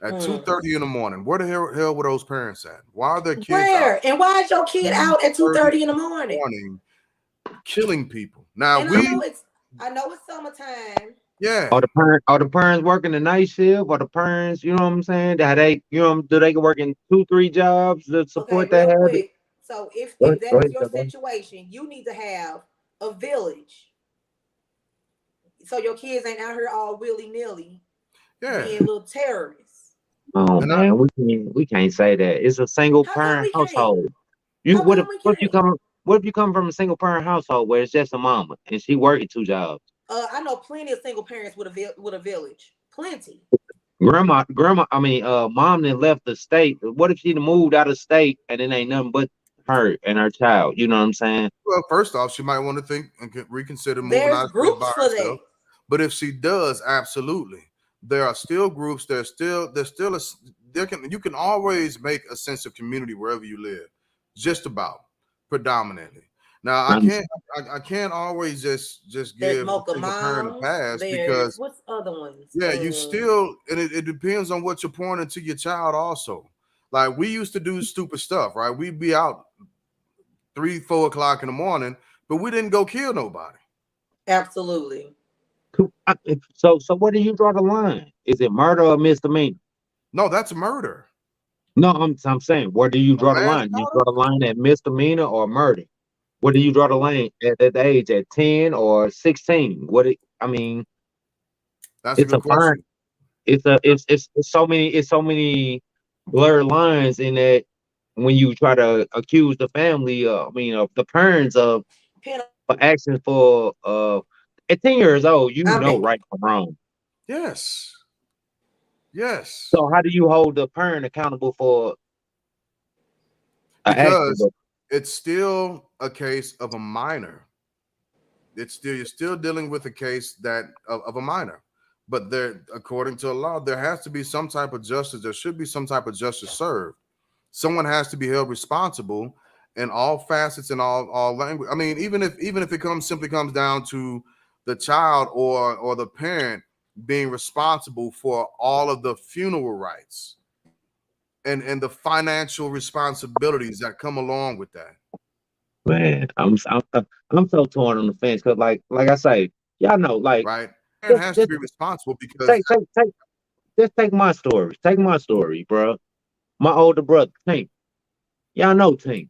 at Mm. 2:30 in the morning. Where the hell were those parents at? Why are their kids out Where? And why is your kid out at 2:30 2:30 in the in the morning? morning killing people? Now And I know it's summertime. yeah, are the parents working the night shift? Or the parents, you know what I'm saying? That they, do they work in 2, 3 jobs to Okay, support that real habit? quick. So Go ahead, if that go is ahead, your go ahead. situation, you need to have a village. So your kids ain't out here all willy nilly yeah. being little terrorists. Oh And man, we can't say that. It's a single How come parent we can't? household. You How come we can't? what if you come from a single parent household where it's just a mama and she working 2 jobs? I know plenty of single parents with a village. Plenty. Mom then left the state. What if she moved out of state and it ain't nothing but her and her child? You know what I'm saying? well, first off, she might want to think and reconsider moving There's out of state groups by for herself. that. But if she does, absolutely, there are still groups. There's still you can always make a sense of community wherever you live, just about predominantly. Now I'm I can't always just There's give a Mocha single parent a Moms. pass There's because what's other ones? yeah, you still and it depends on what you're pouring into your child also. Like we used to do stupid stuff, right? We'd be out 3, 4 o'clock in the morning, but we didn't go kill nobody. Absolutely. so where do you draw the line? Is it murder or misdemeanor? No, that's murder. No, I'm saying, where do you A draw the line? Do you manslaughter? draw the line at misdemeanor or murder? Where do you draw the line at that age, at 10 or 16? I mean, That's a it's good a fine. question. It's so many blurred lines in that when you try to accuse the family, of the parents of Pen- for actions for at 10 years old, you I know mean, right from wrong. Yes. Yes. So how do you hold the parent accountable for an action? Because it's still a case of a minor. It's still you're still dealing with a case that of a minor. But there, according to the law, there has to be some type of justice. There should be some type of justice served. Someone has to be held responsible in all facets and all language. I mean, even if it simply comes down to the child or the parent being responsible for all of the funeral rights and the financial responsibilities that come along with that, Man, I'm so torn on the fence because, like I say, y'all know, like, right? And just has to just be responsible because take just take my story. Take my story, bro. My older brother, Tink. Y'all know Tink.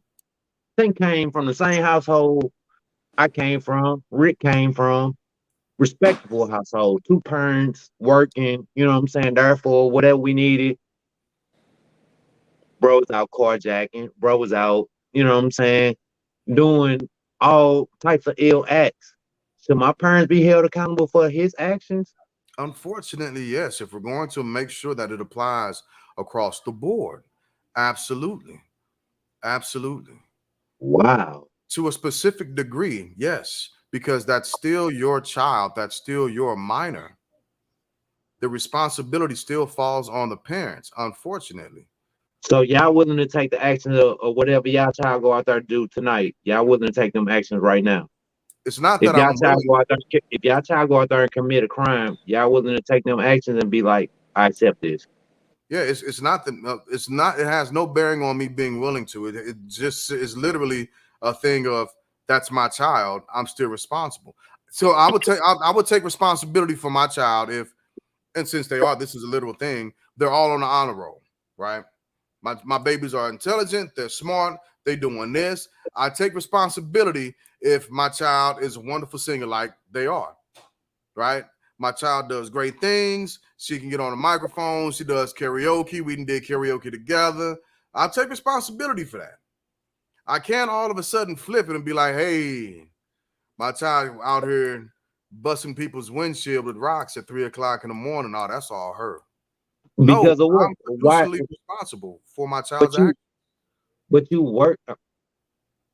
Tink came from the same household I came from. Rick came from. Respectable household. Two parents working. You know what I'm saying? Therefore, whatever we needed, bro was out carjacking. Bro was out. You know what I'm saying? Doing all types of ill acts. Should my parents be held accountable for his actions? unfortunately, yes, if we're going to make sure that it applies across the board, absolutely. Absolutely. Wow. To a specific degree, yes, because that's still your child, that's still your minor. The responsibility still falls on the parents, unfortunately. So y'all willing to take the actions of whatever y'all child go out there to do tonight? Y'all willing to take them actions right now? It's not If that y'all I'm child willing go out there, if y'all child go out there and commit a crime, y'all willing to take them actions and be like, I accept this. yeah, it's not that it's not it has no bearing on me being willing to it just is literally a thing of that's my child, I'm still responsible. So I would take responsibility for my child if and since they are, this is a literal thing, they're all on the honor roll, right? My babies are intelligent, they're smart, they doing this. I take responsibility if my child is a wonderful singer like they are, right? My child does great things. She can get on the microphone. She does karaoke. We did karaoke together. I'll take responsibility for that. I can't all of a sudden flip it and be like, hey, my child out here busting people's windshield with rocks at 3 o'clock in the morning. Oh, that's all her. No, Because of what? I'm Why? fiducially responsible for my child's But you, act. but you work.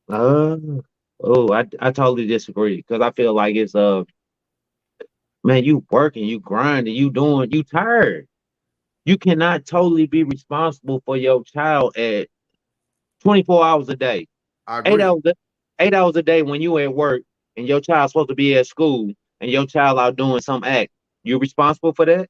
Uh, I totally disagree because I feel like it's man, you working, you grinding, you tired. You cannot totally be responsible for your child at 24 hours a day. I Eight agree. hours, 8 hours a day when you at work and your child's supposed to be at school and your child out doing some act. You responsible for that?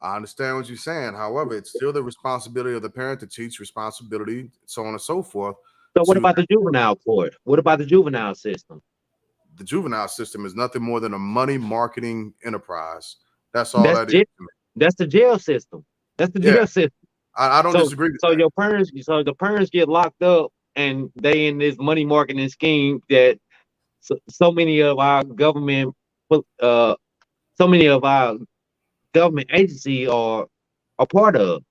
I understand what you're saying. However, it's still the responsibility of the parent to teach responsibility, so on and so forth, So what to about the juvenile court? What about the juvenile system? the juvenile system is nothing more than a money marketing enterprise. That's all That's that is jail. to me. That's the jail system. That's the Yeah, jail system. I don't So disagree with so that. your parents, so the parents get locked up and they in this money marketing scheme that so many of our government, uh, so many of our government agencies are a part of.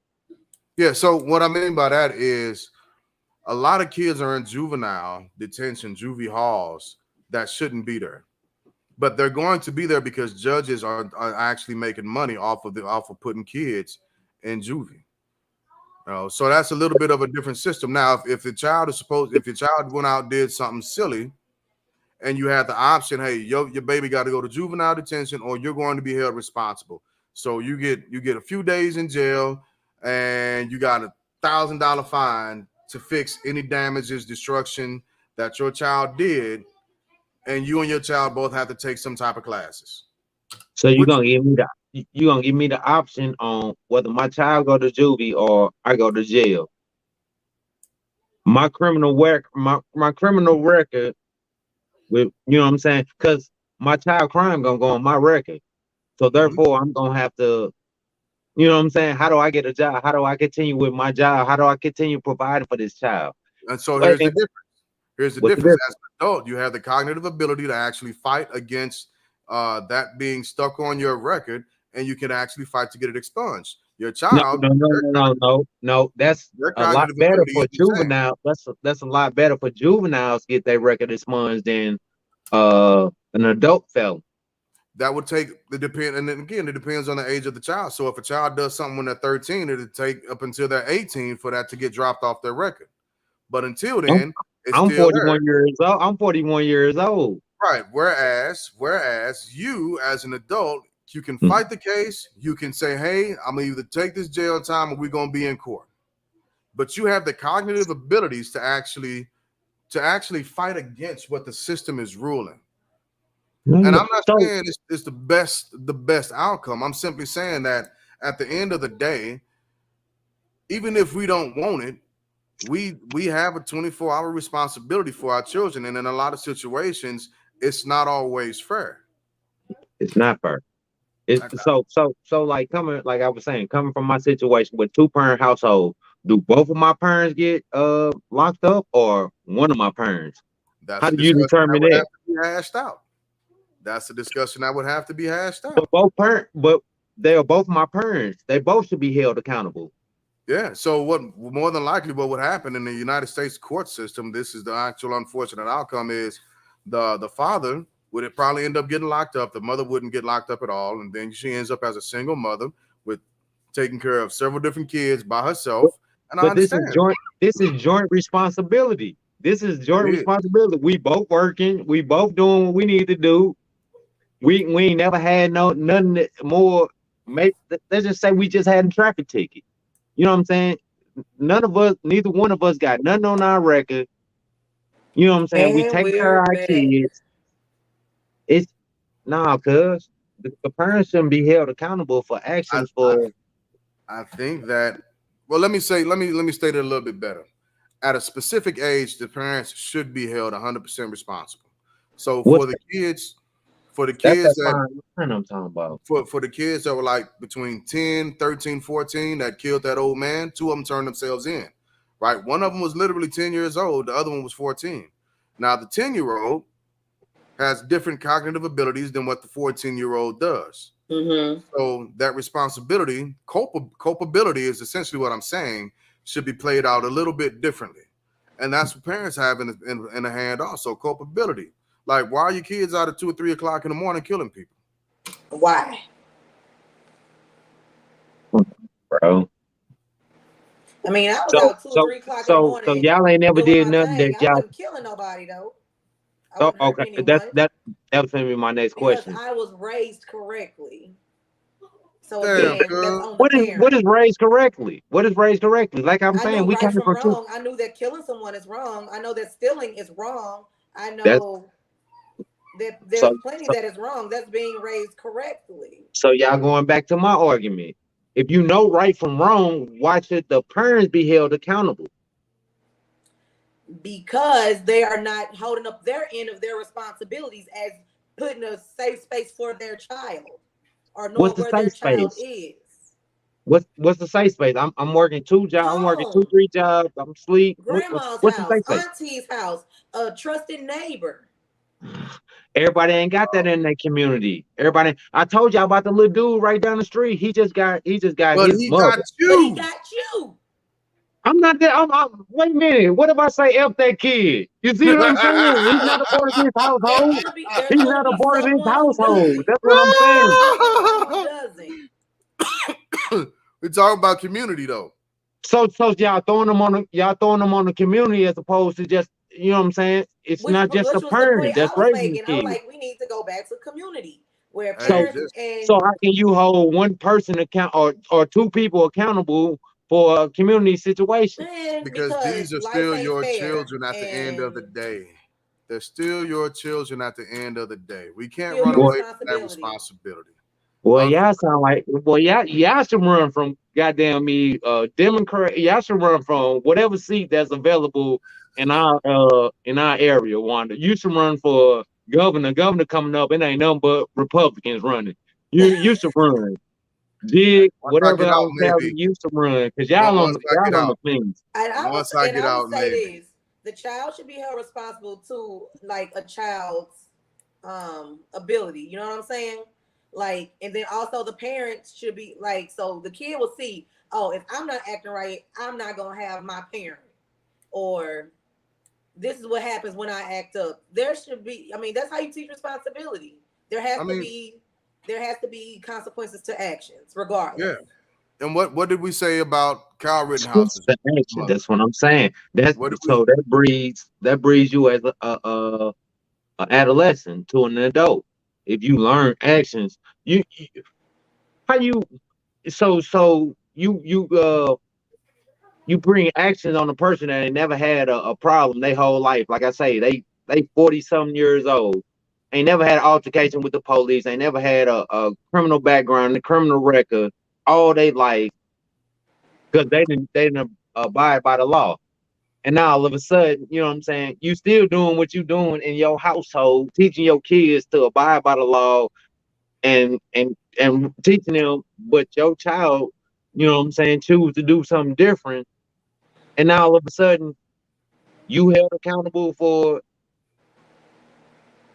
Yeah, so what I mean by that is a lot of kids are in juvenile detention, juvie halls that shouldn't be there. But they're going to be there because judges are actually making money off of putting kids in juvie. So that's a little bit of a different system. Now, if the child is supposed, if your child went out and did something silly, and you had the option, hey, your baby got to go to juvenile detention, or you're going to be held responsible. So you get a few days in jail, and you got $1,000 fine to fix any damages, destruction that your child did, and you and your child both have to take some type of classes. So you're Which gonna give me the you gonna give me the option on whether my child go to juvie or I go to jail. My criminal record with you know what I'm saying? Because my child crime gonna go on my record. So Mhm. therefore I'm gonna have to, you know what I'm saying? How do I get a job? How do I continue with my job? How do I continue providing for this child? And so Wait, here's the difference. Here's the what's the difference. difference? As an adult, you have the cognitive ability to actually fight against that being stuck on your record, and you can actually fight to get it expunged. Your No, child, no, no, no, no, no, no. That's their a lot cognitive better ability for is the same. juvenile. That's a lot better for juveniles to get their record expunged than an adult felon. That would take the depend, and then again, it depends on the age of the child. So if a child does something when they're 13, it'll take up until they're 18 for that to get dropped off their record. But until I'm, then, it's I'm still there. 41 years old. I'm 41 years old. Right. Whereas you as an adult, you can Hmm. fight the case. You can say, hey, I'm gonna either take this jail time or we're gonna be in court. But you have the cognitive abilities to actually fight against what the system is ruling. And I'm not So saying it's the best outcome. I'm simply saying that at the end of the day, even if we don't want it, we have a 24-hour responsibility for our children. And in a lot of situations, it's not always fair. it's not fair. It's so like coming like I was saying, coming from my situation with two-parent household, do both of my parents get locked up or one of my parents? That's How a do you discussion that determine would that? have to be hashed out. That's a discussion that would have to be hashed So out. but they are both my parents. They both should be held accountable. Yeah. So what more than likely what would happen in the United States court system, this is the actual unfortunate outcome, is the father would it probably end up getting locked up. The mother wouldn't get locked up at all. And then she ends up as a single mother with taking care of several different kids by But, herself. And I but understand this is joint responsibility. This is it joint is. responsibility. We both working, we both doing what we need to do. We ain't never had nothing more. Maybe let's just say we just had a traffic ticket. You know what I'm saying? None of us, neither one of us got nothing on our record. You know what I'm saying? We And take care we're of our back. kids. It's nah, cuz the parents shouldn't be held accountable for I, actions I for I think that well let me state it a little bit better. At a specific age, the parents should be held 100% responsible. So what's for the that's kids that that fine line I'm talking about. for the kids that were like between 10, 13, 14 that killed that old man, two of them turned themselves in. Right? One of them was literally 10 years old, the other one was 14. Now the 10-year-old has different cognitive abilities than what the 14-year-old does. Mm-hmm. So that responsibility, culpability is essentially what I'm saying, should be played out a little bit differently. And that's what parents have in the hand also, culpability. Like, why are your kids out at 2 or 3 o'clock in the morning killing people? Why? Bro. I mean, I was So out 2 or 3 o'clock in the so morning y'all ain't never doing did my nothing that thing. I y'all wasn't killing nobody though. I oh wasn't hurting okay. That's anyone that was gonna be my next because question. I was raised correctly. So Damn, again, that's cuz. on the What is parent. raised correctly? What is raised correctly? Like I'm I saying, knew we right came from from two. wrong. I knew that killing someone is wrong. I know that stealing is wrong. I That's know that so there's plenty so that is wrong. That's being raised correctly. so y'all going back to my argument. If you know right from wrong, why should the parents be held accountable? Because they are not holding up their end of their responsibilities as putting a safe space for their child or What's knowing the where their safe child space? is. What's the safe space? I'm working two jobs. I'm working two, Home, three jobs. I'm asleep. grandma's What's the house, safe space? auntie's house, a trusted neighbor. Everybody ain't got that in their community. Everybody, I told y'all about the little dude right down the street. He just got But his he got mother. But he you. got you. I'm not there. Wait a minute. What if I say F that kid? You see what I'm saying? He's not a part of this household. There's He's gonna not a be part of this someone who household. doesn't. That's what I'm There's saying. gonna be someone who doesn't. We're talking about community though. So y'all throwing them on the community as opposed to just you know what I'm saying. It's Which not just the which was the parent point I that's was raising the making. I was kid. like, we need to go back to community where Hey, So parents just and so how can you hold one person account or two people accountable for a community situation. Man, Because because these are life still ain't your fair, children at the end of the and day. They're still your children at the end of the day. We can't still run your Boy, away from that responsibility. responsibility. boy, Unfortunately, y'all sound like boy, y'all should run from goddamn me, Democrat. Y'all should run from whatever seat that's available in our area, Wanda. You should run for governor. Governor coming up, it ain't nothing but Republicans running. You should run. Dig once I whatever get out, locality maybe. you should run, because Once I get y'all on the out, things. once I get I would out, say maybe. this: the child should be held responsible to like a child's ability. You know what I'm saying? Like, and then also the parents should be like, so the kid will see, oh, if I'm not acting right, I'm not gonna have my parent, or this is what happens when I act up. There should be, I mean, that's how you teach responsibility. There has I to mean, be there has to be consequences to actions, regardless. yeah. And what did we say about Kyle It's Rittenhouse's the action. mother? That's what I'm saying. That's What did we? so that breeds you as a adolescent to an adult. If you learn actions, you how you you bring actions on a person that ain't never had a problem their whole life. Like I say, they 40 something years old, ain't never had an altercation with the police, ain't never had a criminal background, a criminal record all they life because they didn't abide by the law. And now all of a sudden, you know what I'm saying, you still doing what you doing in your household, teaching your kids to abide by the law and teaching them, but your child, you know what I'm saying, choose to do something different. And now all of a sudden you held accountable for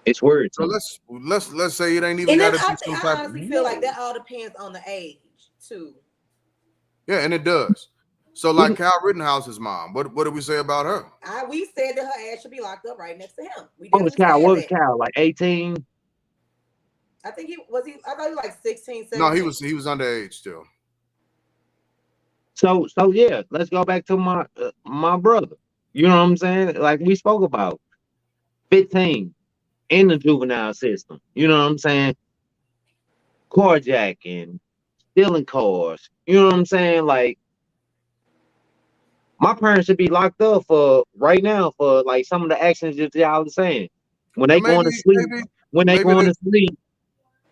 it's So worrisome. let's say it ain't even And then got to be some I type of honestly feel like that all depends on the age too. yeah, and it does. So like We Kyle Rittenhouse's mom, what did we say about her? We said that her ass should be locked up right next to him. We what was definitely Cal? said What was that. Cal? Like 18? I think I thought he was like 16, No, 17. he was underage still. So yeah, let's go back to my brother. You know what I'm saying? Like we spoke about 15 in the juvenile system. You know what I'm saying? Carjacking, stealing cars. You know what I'm saying? Like my parents should be locked up for right now for like some of the actions that y'all are saying. When they And going to sleep, maybe when they maybe going they to sleep,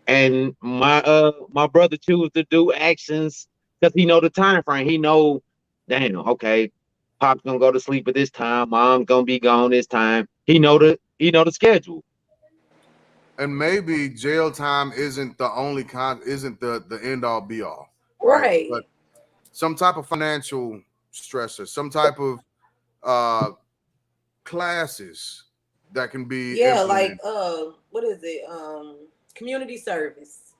and my brother choose to do actions because he know the time frame. He know, damn, okay, Pop's gonna go to sleep at this time, Mom's gonna be gone this time. He know the schedule. and maybe jail time isn't the only isn't the end all be all, right? But Right. some type of financial stressor, some type of uh classes that can be Yeah, like implemented what is it? Community service.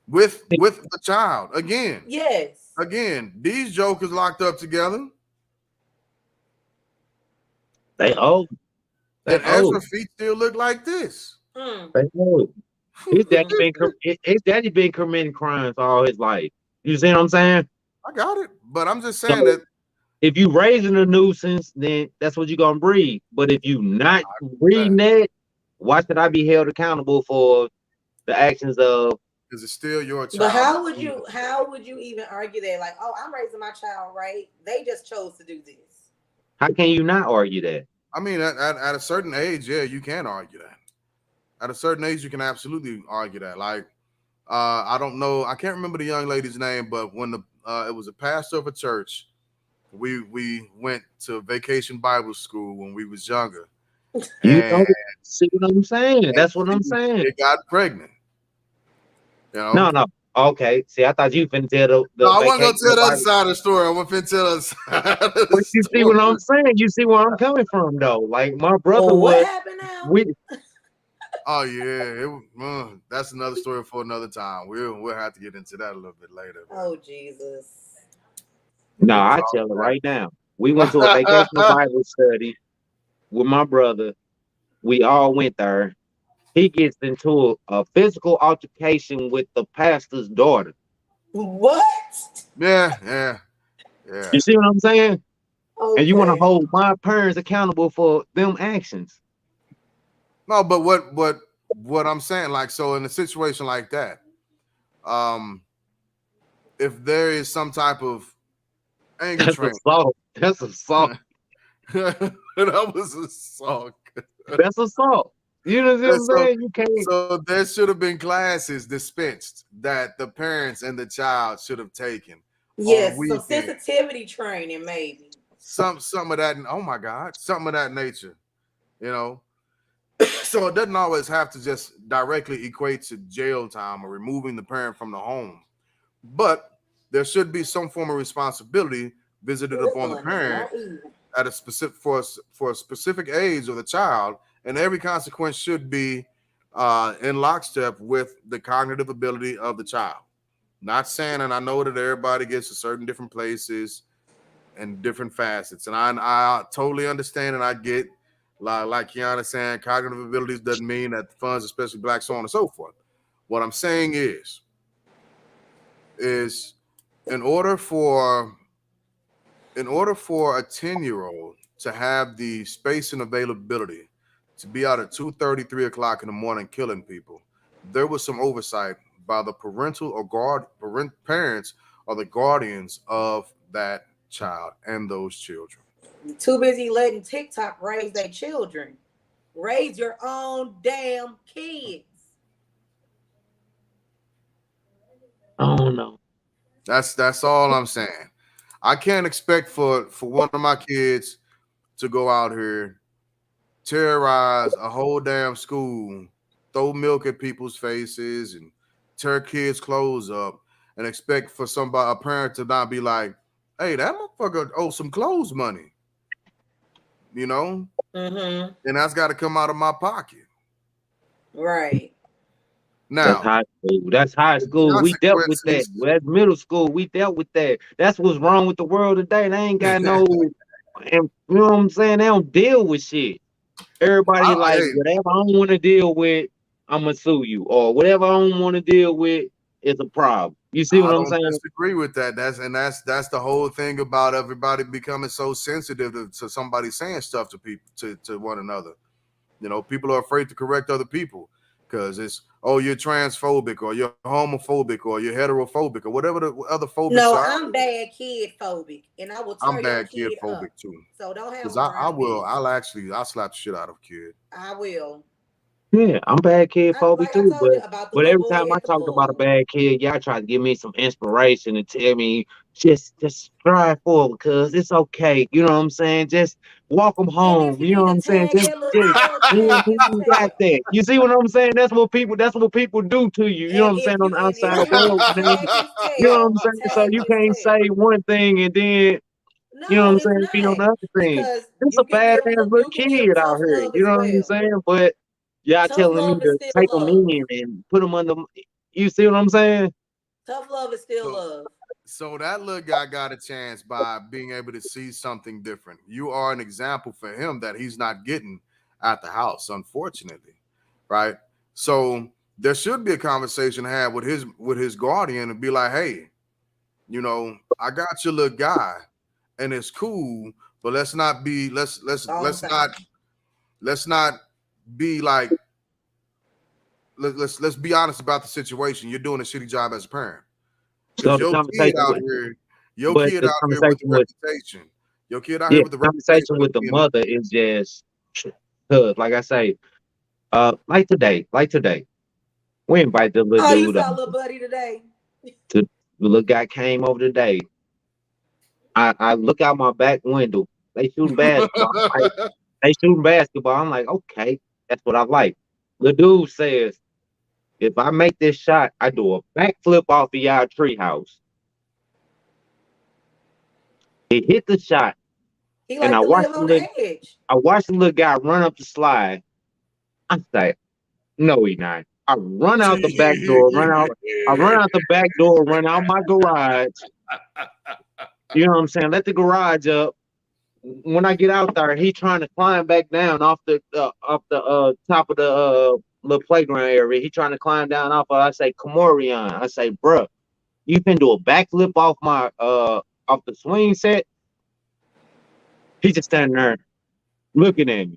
with the child. Again, Yes. these jokers locked up together, They old, they and old, Ezra feet still look like this. Mm, they old. mm. His daddy been committing crimes all his life. You see what I'm saying? I got it, but I'm just saying So that if you raising a nuisance, then that's what you're gonna breed. But if you not breeding that, why should I be held accountable for the actions of because it's still your But child. how would you even argue that? Like, oh, I'm raising my child right. They just chose to do this. how can you not argue that? I mean, at a certain age, yeah, you can argue that. At a certain age, you can absolutely argue that. Like, I don't know, I can't remember the young lady's name, but when it was a pastor of a church, we went to vacation Bible school when we was younger, You and know, see what I'm saying? That's what I'm saying. she got pregnant. You know, No. Okay. See, I thought you finna tell no, the I wasn't gonna vacation tell the other Bible. side of the story. I want to tell the other side of the But you see what I'm story. saying? You see where I'm coming from, though. Like my brother Well, what was happened now? we Oh yeah, that's another story for another time. We'll have to get into that a little bit later. Oh Jesus. no, It was I all tell it that. right now. We went to a vacation Bible study with my brother. We all went there. He gets into a physical altercation with the pastor's daughter. What? Yeah. You see what I'm saying? And you want to Okay. hold my parents accountable for them actions. No, but what I'm saying, like, so in a situation like that, um, if there is some type of Anger That's training. assault. That's assault. That was assault. That's assault. You know what And I'm saying? You can't. so there should have been classes dispensed that the parents and the child should have taken on Yes, some weekends. sensitivity training, maybe. Some of that. Oh my God, something of that nature. You know, so it doesn't always have to just directly equate to jail time or removing the parent from the home, but there should be some form of responsibility visited This upon the one is parent not easy. at a specific for a specific age of the child, and every consequence should be in lockstep with the cognitive ability of the child. Not saying, and I know that everybody gets to certain different places and different facets, and I totally understand and I get like Kiana saying, cognitive abilities doesn't mean that the funds, especially black, so on and so forth. What I'm saying is in order for a 10-year-old to have the space and availability to be out at 2:30, 3 o'clock in the morning killing people, there was some oversight by the parental or parents or the guardians of that child and those children. Too busy letting TikTok raise their children. Raise your own damn kids. I don't know. That's all I'm saying. I can't expect for one of my kids to go out here, terrorize a whole damn school, throw milk at people's faces, and tear kids' clothes up, and expect for somebody, a parent, to not be like, "Hey, that motherfucker owes some clothes money," you know, Mm-hmm. and that's got to come out of my pocket. Right. That's Now, high school. That's high the school. We dealt with that. consequences. Well, that's middle school. We dealt with that. That's what's wrong with the world today. They ain't got no, and you know what I'm saying? They don't deal with shit. Everybody like, Hey, whatever I don't want to deal with, I'm gonna sue you, or whatever I don't want to deal with is a problem. You see what I I'm don't saying? disagree with that. That's the whole thing about everybody becoming so sensitive to somebody saying stuff to people to one another. You know, people are afraid to correct other people because it's, oh, you're transphobic or you're homophobic or you're heterophobic or whatever the other phobics No, are. I'm bad kid phobic, and I will I'm tear your bad kid kid phobic up. too. So don't have Because them I around will, me. I'll slap the shit out of a kid. I will. Yeah, I'm bad kid phobic Like I too, told you but about the but little every boy time I at the talked about a pool. bad kid, y'all try to give me some inspiration and tell me just strive forward, cause it's okay. You know what I'm saying? Just walk them And if home. you You know need what to I'm saying? tag that little tail, We tag his got tail. that. You see what I'm saying? That's what people do to you. You know what I'm saying? On the And if outside you need world, to man. tag his You know what tail, I'm saying? So tag you his can't say tail. one thing and then you know what No, I'm it's saying, be on not the other thing. because It's a you can give badass little you can give kid out tough here. love You as know what I'm well. saying? But y'all Tough telling me love is to still take them love. in and put them under. You see what I'm saying? Tough love is still So, love. so that little guy got a chance by being able to see something different. You are an example for him that he's not getting at the house, unfortunately, right? So there should be a conversation had with his guardian and be like, hey, you know, I got your little guy, and it's cool, but let's not be Wrong side. let's not be like let's be honest about the situation. You're doing a shitty job as a parent So because the conversation with, your but kid the out here with the conversation with, reputation, your kid out yeah, here with the the reputation conversation of with the being a mother is just, cause like I say, like today, we invite the little Oh, you dude saw little buddy today. to the little guy came over today. I look out my back window. They shooting basketball. I'm like, they shooting basketball. I'm like, okay, that's what I like. The dude says, if I make this shot, I do a backflip off of y'all treehouse. He hit the shot, He and like to live on the edge. I watched the little guy run up the slide. I say, no, he not. I run out the back door, run out my garage. You know what I'm saying? Let the garage up. When I get out there, he trying to climb back down off the top of the little playground area. He trying to climb down off. I say, Kamorian. I say, bruh, you can do a backflip off my off the swing set. He just standing there looking at me.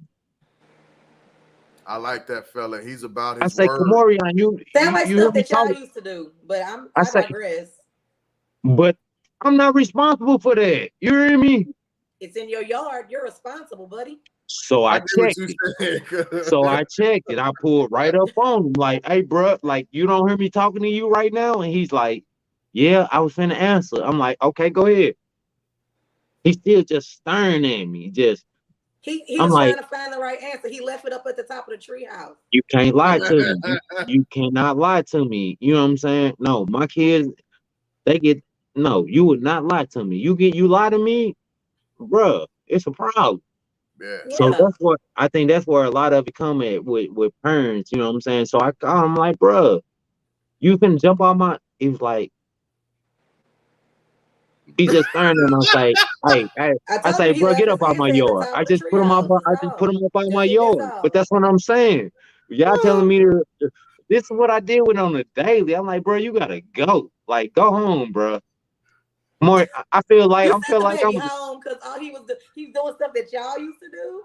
I like that fella. He's about I his say, word. Kamorian, Sound like you hear stuff me that y'all talking? used to do, but I I say, digress. but I'm not responsible for that. You hear me? It's in your yard. You're responsible, buddy. So I I get what checked you it. said. So I checked it. I pulled right up on him, like, hey, bro, like, you don't hear me talking to you right now? And he's like, yeah, I was finna answer. I'm like, okay, go ahead. He's still just staring at me. He I'm was like, trying to find the right answer. He left it up at the top of the treehouse. you can't lie to me. You cannot lie to me. You know what I'm saying? No, my kids, they get, no, you would not lie to me. You lie to me, bruh, it's a problem. Yeah. So Yeah. that's what I think. That's where a lot of it come at with parents. You know what I'm saying? So I call him like, bro, you can jump on my. He was like, he just staring and I say, hey, I I told say, you he bro, left get his up out my answer at the yard. top of the treehouse. I just put him up out my Just get this yard. But out. that's what I'm saying. Y'all telling me this is what I deal with on the daily. I'm like, bro, you gotta go. Like, go home, bro. More, You I sent feel the like baby I'm. home because all he's doing stuff that y'all used to do.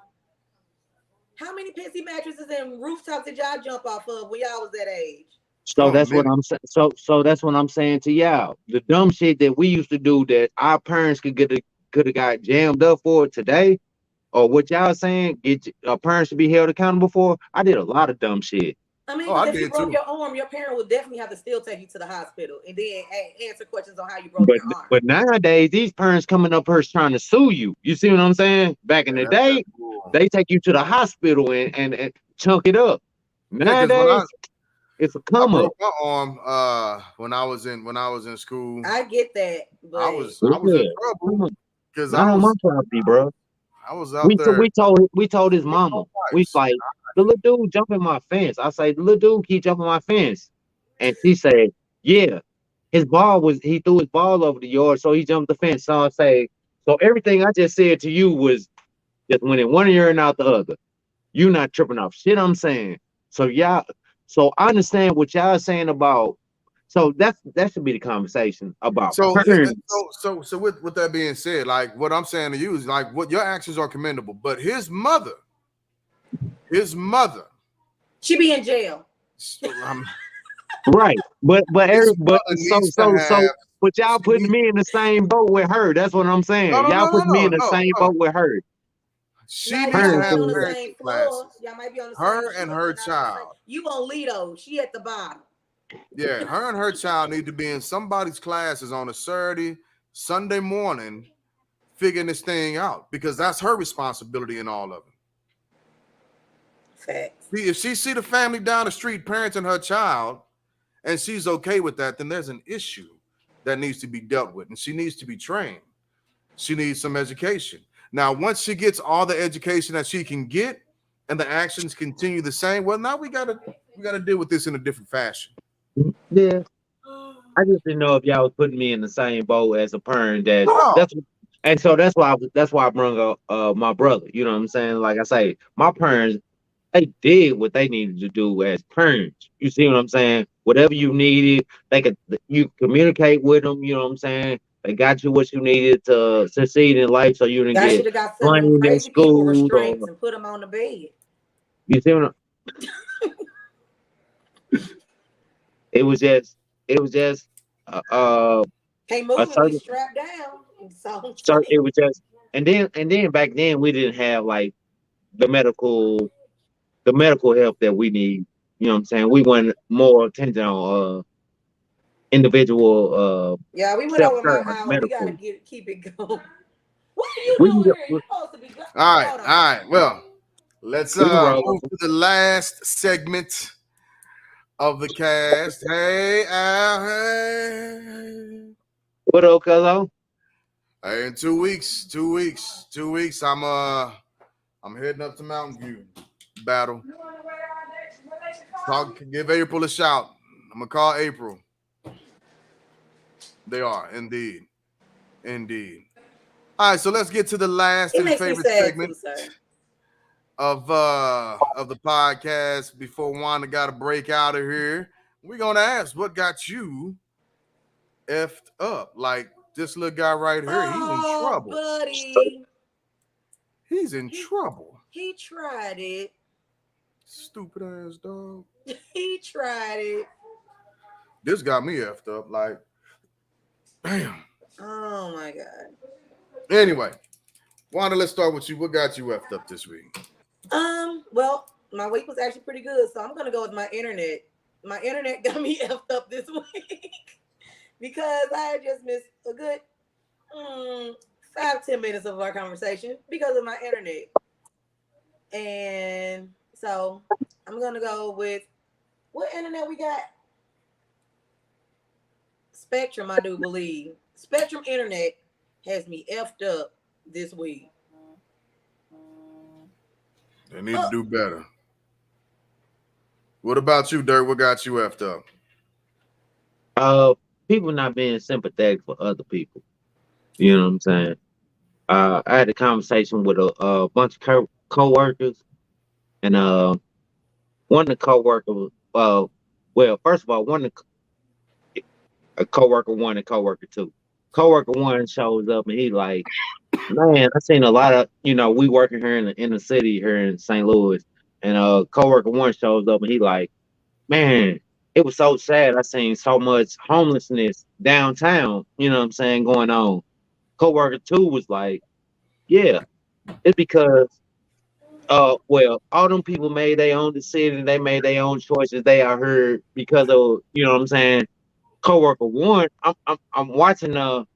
How many pissy mattresses and rooftops did y'all jump off of when y'all was that age? So Oh, that's what man. I'm saying. So that's what I'm saying to y'all. The dumb shit that we used to do that our parents could have got jammed up for today, or what y'all saying, our parents should be held accountable for. I did a lot of dumb shit. I mean, Oh, because I if you did broke too. your arm, your parent would definitely have to still take you to the hospital and then answer questions on how you broke But your arm. but nowadays, these parents coming up here trying to sue you. You see what I'm saying? Back in Yeah, the that's day, cool. they take you to the hospital and chunk it up. Yeah, because when Nowadays, it's a I come up. broke my arm when I was in school, I get that, but I was in Yeah, come trouble on. because Not on my property, bro. I was out there We told his mama. We twice. like the little dude jumping my fence. I say the little dude keep jumping my fence, and she said, "Yeah, he threw his ball over the yard, so he jumped the fence." So I say, so everything I just said to you was just went in one ear and out the other. You not tripping off shit I'm saying. So y'all, so I understand what y'all saying about. So that should be the conversation about So, parents. so with that being said, like what I'm saying to you is like what your actions are commendable, but his mother, she be in jail. um, Right. his But mother needs to have. but y'all She putting needs, me in the same boat with her. That's what I'm no, saying. no, Y'all no, no, putting me no, in the no, same no. boat with her. She Now y'all needs to might Parents have be on the is same parenting floor. classes. Y'all might be on the same Her and floor, her but not on the same. child. You on Lido? She at the bottom. Yeah, her and her child need to be in somebody's classes on a Saturday, Sunday morning, figuring this thing out because that's her responsibility in all of it. Facts. See, if she see the family down the street parenting her child and she's okay with that, then there's an issue that needs to be dealt with, and she needs to be trained. She needs some education. Now, once she gets all the education that she can get, and the actions continue the same, well, now we gotta deal with this in a different fashion. yeah. I just didn't know if y'all was putting me in the same boat as a parent. No, And so that's why I brought up my brother. You know what I'm saying? Like I say, my parents they did what they needed to do as parents. You see what I'm saying? Whatever you needed, you communicate with them. You know what I'm saying? They got you what you needed to succeed in life, so you didn't Y'all get should have got them blamed in crazy people school. restraints and put them on the bed. You see what it was just it was just uh Can't a move unless certain strapped down. So it was just and then back then we didn't have like the medical help that we need. You know what I'm saying? We want more attention on individual yeah, we went self over my care hour. We gotta medical. keep it going. What are you We can doing get, here? You supposed to be all right, hold all on. right. Well, let's we can roll. move to the last segment of the cast. Hey, Al, hey. What up, cuzzo? Hey, in 2 weeks, 2 weeks, 2 weeks, I'm heading up to Mountain View battle. Give April a shout. I'm gonna call April. They are indeed, indeed. All right, so let's get to the last It and makes me favorite sad segment too, sir. of the podcast before Wanda got to break out of here. We're gonna ask what got you effed up. Like this little guy right here, he's in Oh, trouble. buddy. He's in trouble. He tried it. Stupid ass dog. He tried it. This got me effed up. Like, damn. Oh my god. Anyway, Wanda, let's start with you. What got you effed up this week? Well, my week was actually pretty good, so I'm gonna go with my internet. My internet got me effed up this week because I had just missed a good 5-10 minutes of our conversation because of my internet. And so I'm gonna go with what internet we got? Spectrum, I do believe. Spectrum internet has me effed up this week. They need to do better. What about you, Dirk? What got you effed up? People not being sympathetic for other people. You know what I'm saying? I had a conversation with a bunch of co-workers, and one of the co-workers, well, first of all, a coworker one and coworker two. Coworker one shows up and he like, man, I seen a lot of, we working here in the inner city here in St. Louis, and coworker one shows up and he like, man, it was so sad. I seen so much homelessness downtown. You know what I'm saying going on. Coworker two was like, yeah, it's because well, all them people made their own decisions, they made their own choices, they are heard because of, you know what I'm saying. Coworker one, I'm watching the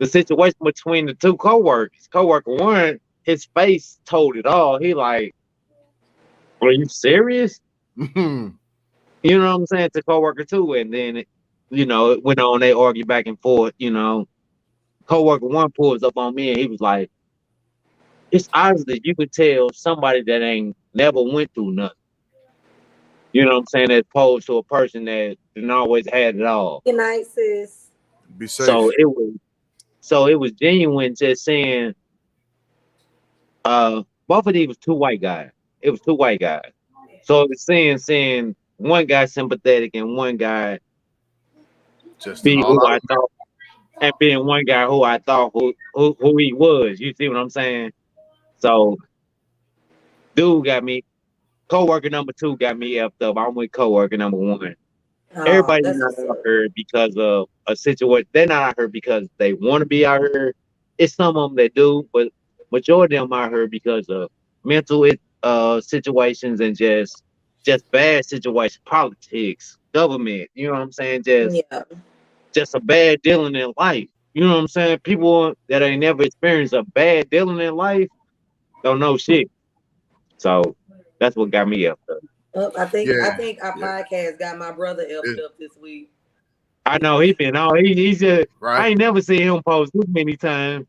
situation between the two coworkers. Coworker one, his face told it all. He like, are you serious? You know what I'm saying, to coworker two, and then it went on. They argued back and forth. Coworker one pulls up on me and he was like, it's obvious that you could tell somebody that ain't never went through nothing. You know what I'm saying, as opposed to a person that didn't always had it all. Good night, sis. Be safe. So it was genuine, just saying. Both of these was two white guys. It was two white guys. So it was saying one guy sympathetic and one guy Just be all who out. I thought, and being one guy who I thought who he was. You see what I'm saying? So dude got me. Coworker number two got me effed up. I'm with coworker number one. Oh, Everybody that's not what's out up. here because of a situation. They're not out here because they want to be out here. It's some of them that do, but majority of them out here because of mental situations and just bad situations, politics, government. You know what I'm saying? Yeah. Just a bad dealing in life. You know what I'm saying? People that ain't never experienced a bad dealing in life don't know shit. So that's what got me up there. I think Yeah, our yeah. podcast got my brother effed up this week. I know he been on. He's just. I Right. ain't never seen him post this many times.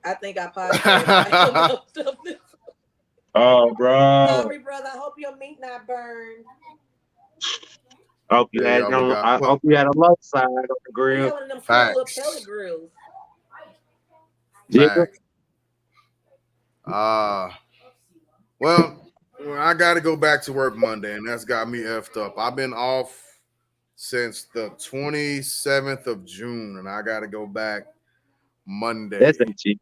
I think our podcast got him effed up this week. Oh, bro. Sorry, brother. I hope your meat not burned. I hope you Yeah, had y'all it on. got I well, hope you had a low side on the He grill. had one of them cool little pellet facts. grills. Yeah. Facts. Well, I got to go back to work Monday, and that's got me effed up. I've been off since the 27th of June, and I got to go back Monday. That's a cheap.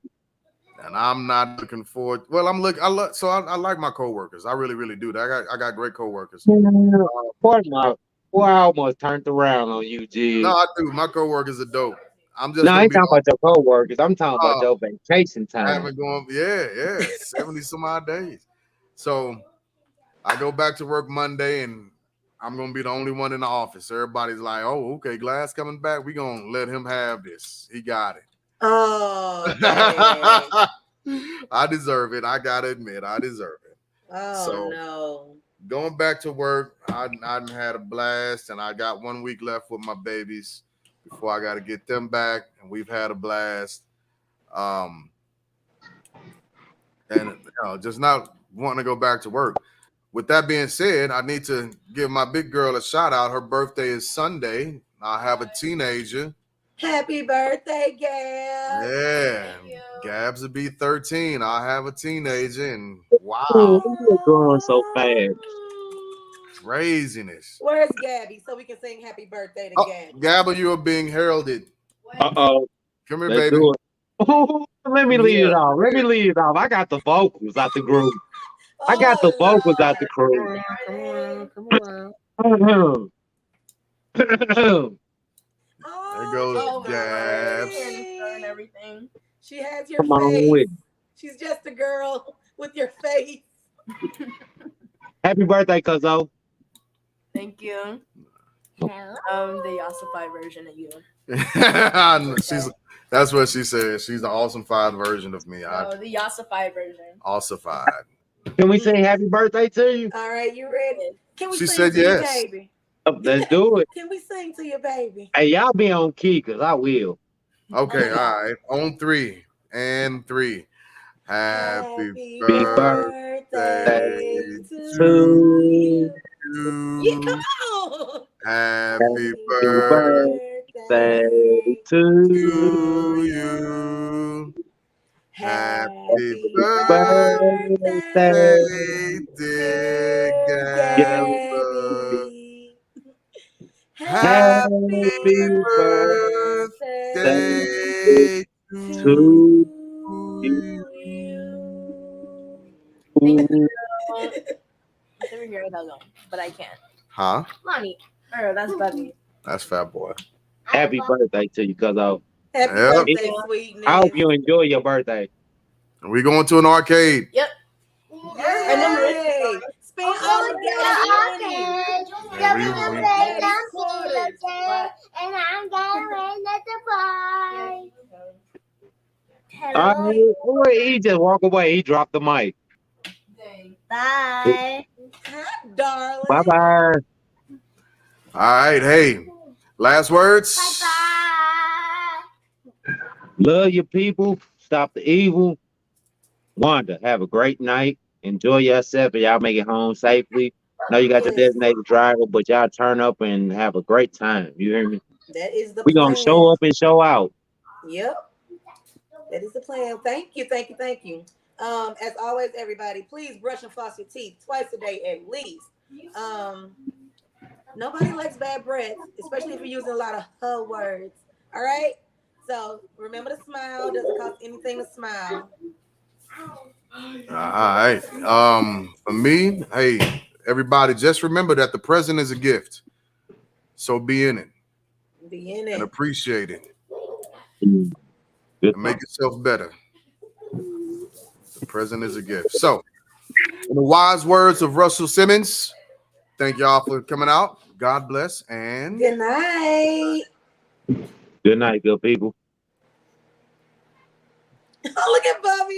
And I'm not looking forward. Well, I like my coworkers. I really, really do. I got great coworkers. Boy, I almost turned around on you, No, G. I do. My coworkers are dope. I'm just No, I gonna ain't be talking about your coworkers. I'm talking about uh, your vacation I time. haven't gone. Yeah, 70 some odd days. So I go back to work Monday, and I'm gonna be the only one in the office. Everybody's like, "Oh, okay, Glass coming back. We gonna let him have this. He got it." Oh, dang. I deserve it. I gotta admit, I deserve it. Oh, So no. going back to work, I had a blast, and I got 1 week left with my babies before I got to get them back, and we've had a blast. And just not wanting to go back to work. With that being said, I need to give my big girl a shout out. Her birthday is Sunday. I have a teenager. Happy birthday, Gab. Yeah, Gabs will be 13. I have a teenager, and Oh, wow, you're growing so fast. craziness. Where's Gabby so we can sing happy birthday to Oh, Gabby? Gabba, you are being heralded. Uh-oh. Come here, Let's baby. do it. Oh, let me lead it Yeah. off. Let me lead it off. I got the vocals out the group. I got the Oh, vocals out the Lord. crew. Come on. Oh, goes Oh, Jabs. And everything. She has your Come on face. with it. She's just a girl with your face. Happy birthday, Cuzzo. Thank you. The ossified version of you. That's what she said. She's the awesome-fied version of me. No, the ossified version. Ossified. Can we sing happy birthday to you? All right, you ready? Can we She sing said to yes. your baby? Let's do it. Can we sing to your baby? Hey, y'all be on key, cause I will. Okay, all right. On 3 and 3. Happy Happy birthday birthday to to you. Yeah, you. come on. Happy Happy birthday to to you. Happy Happy birthday, birthday, dear dear Gabba. Gabby. Happy Happy birthday birthday to to to you. you. Thank you. you. I never hear that song, but I can't. Huh? Lonnie. Oh, that's Bubby. That's Fat Boy. Happy birthday to you, cuzzo. Happy Yep. birthday, sweetness. I hope you enjoy your birthday. We going to an arcade. Yep. Yay! Spend all of daddy's money. Daddy's quarters. And I'm going at the bar. All right, wait, he just walk away. He dropped the mic. Bye. Hi, darling. Bye bye. All right. Hey, last words. Bye. Love your people. Stop the evil. Wanda, have a great night. Enjoy yourself and y'all make it home safely. Know you got your Yes. designated driver, but y'all turn up and have a great time. You hear me? That is the We plan. gonna show up and show out. Yep. That is the plan. Thank you, thank you, thank you. As always, everybody, please brush and floss your teeth twice a day at least. Nobody likes bad breath, especially if you're using a lot of her words. All right. So remember to smile. Doesn't cost anything to smile. All right. For me, hey, everybody, just remember that the present is a gift. So be in it Be in and it. appreciate it Good and make yourself better. The present is a gift. So, in the wise words of Russell Simmons, thank y'all for coming out. God bless and Good night. Good night, good people. Look at Bobby.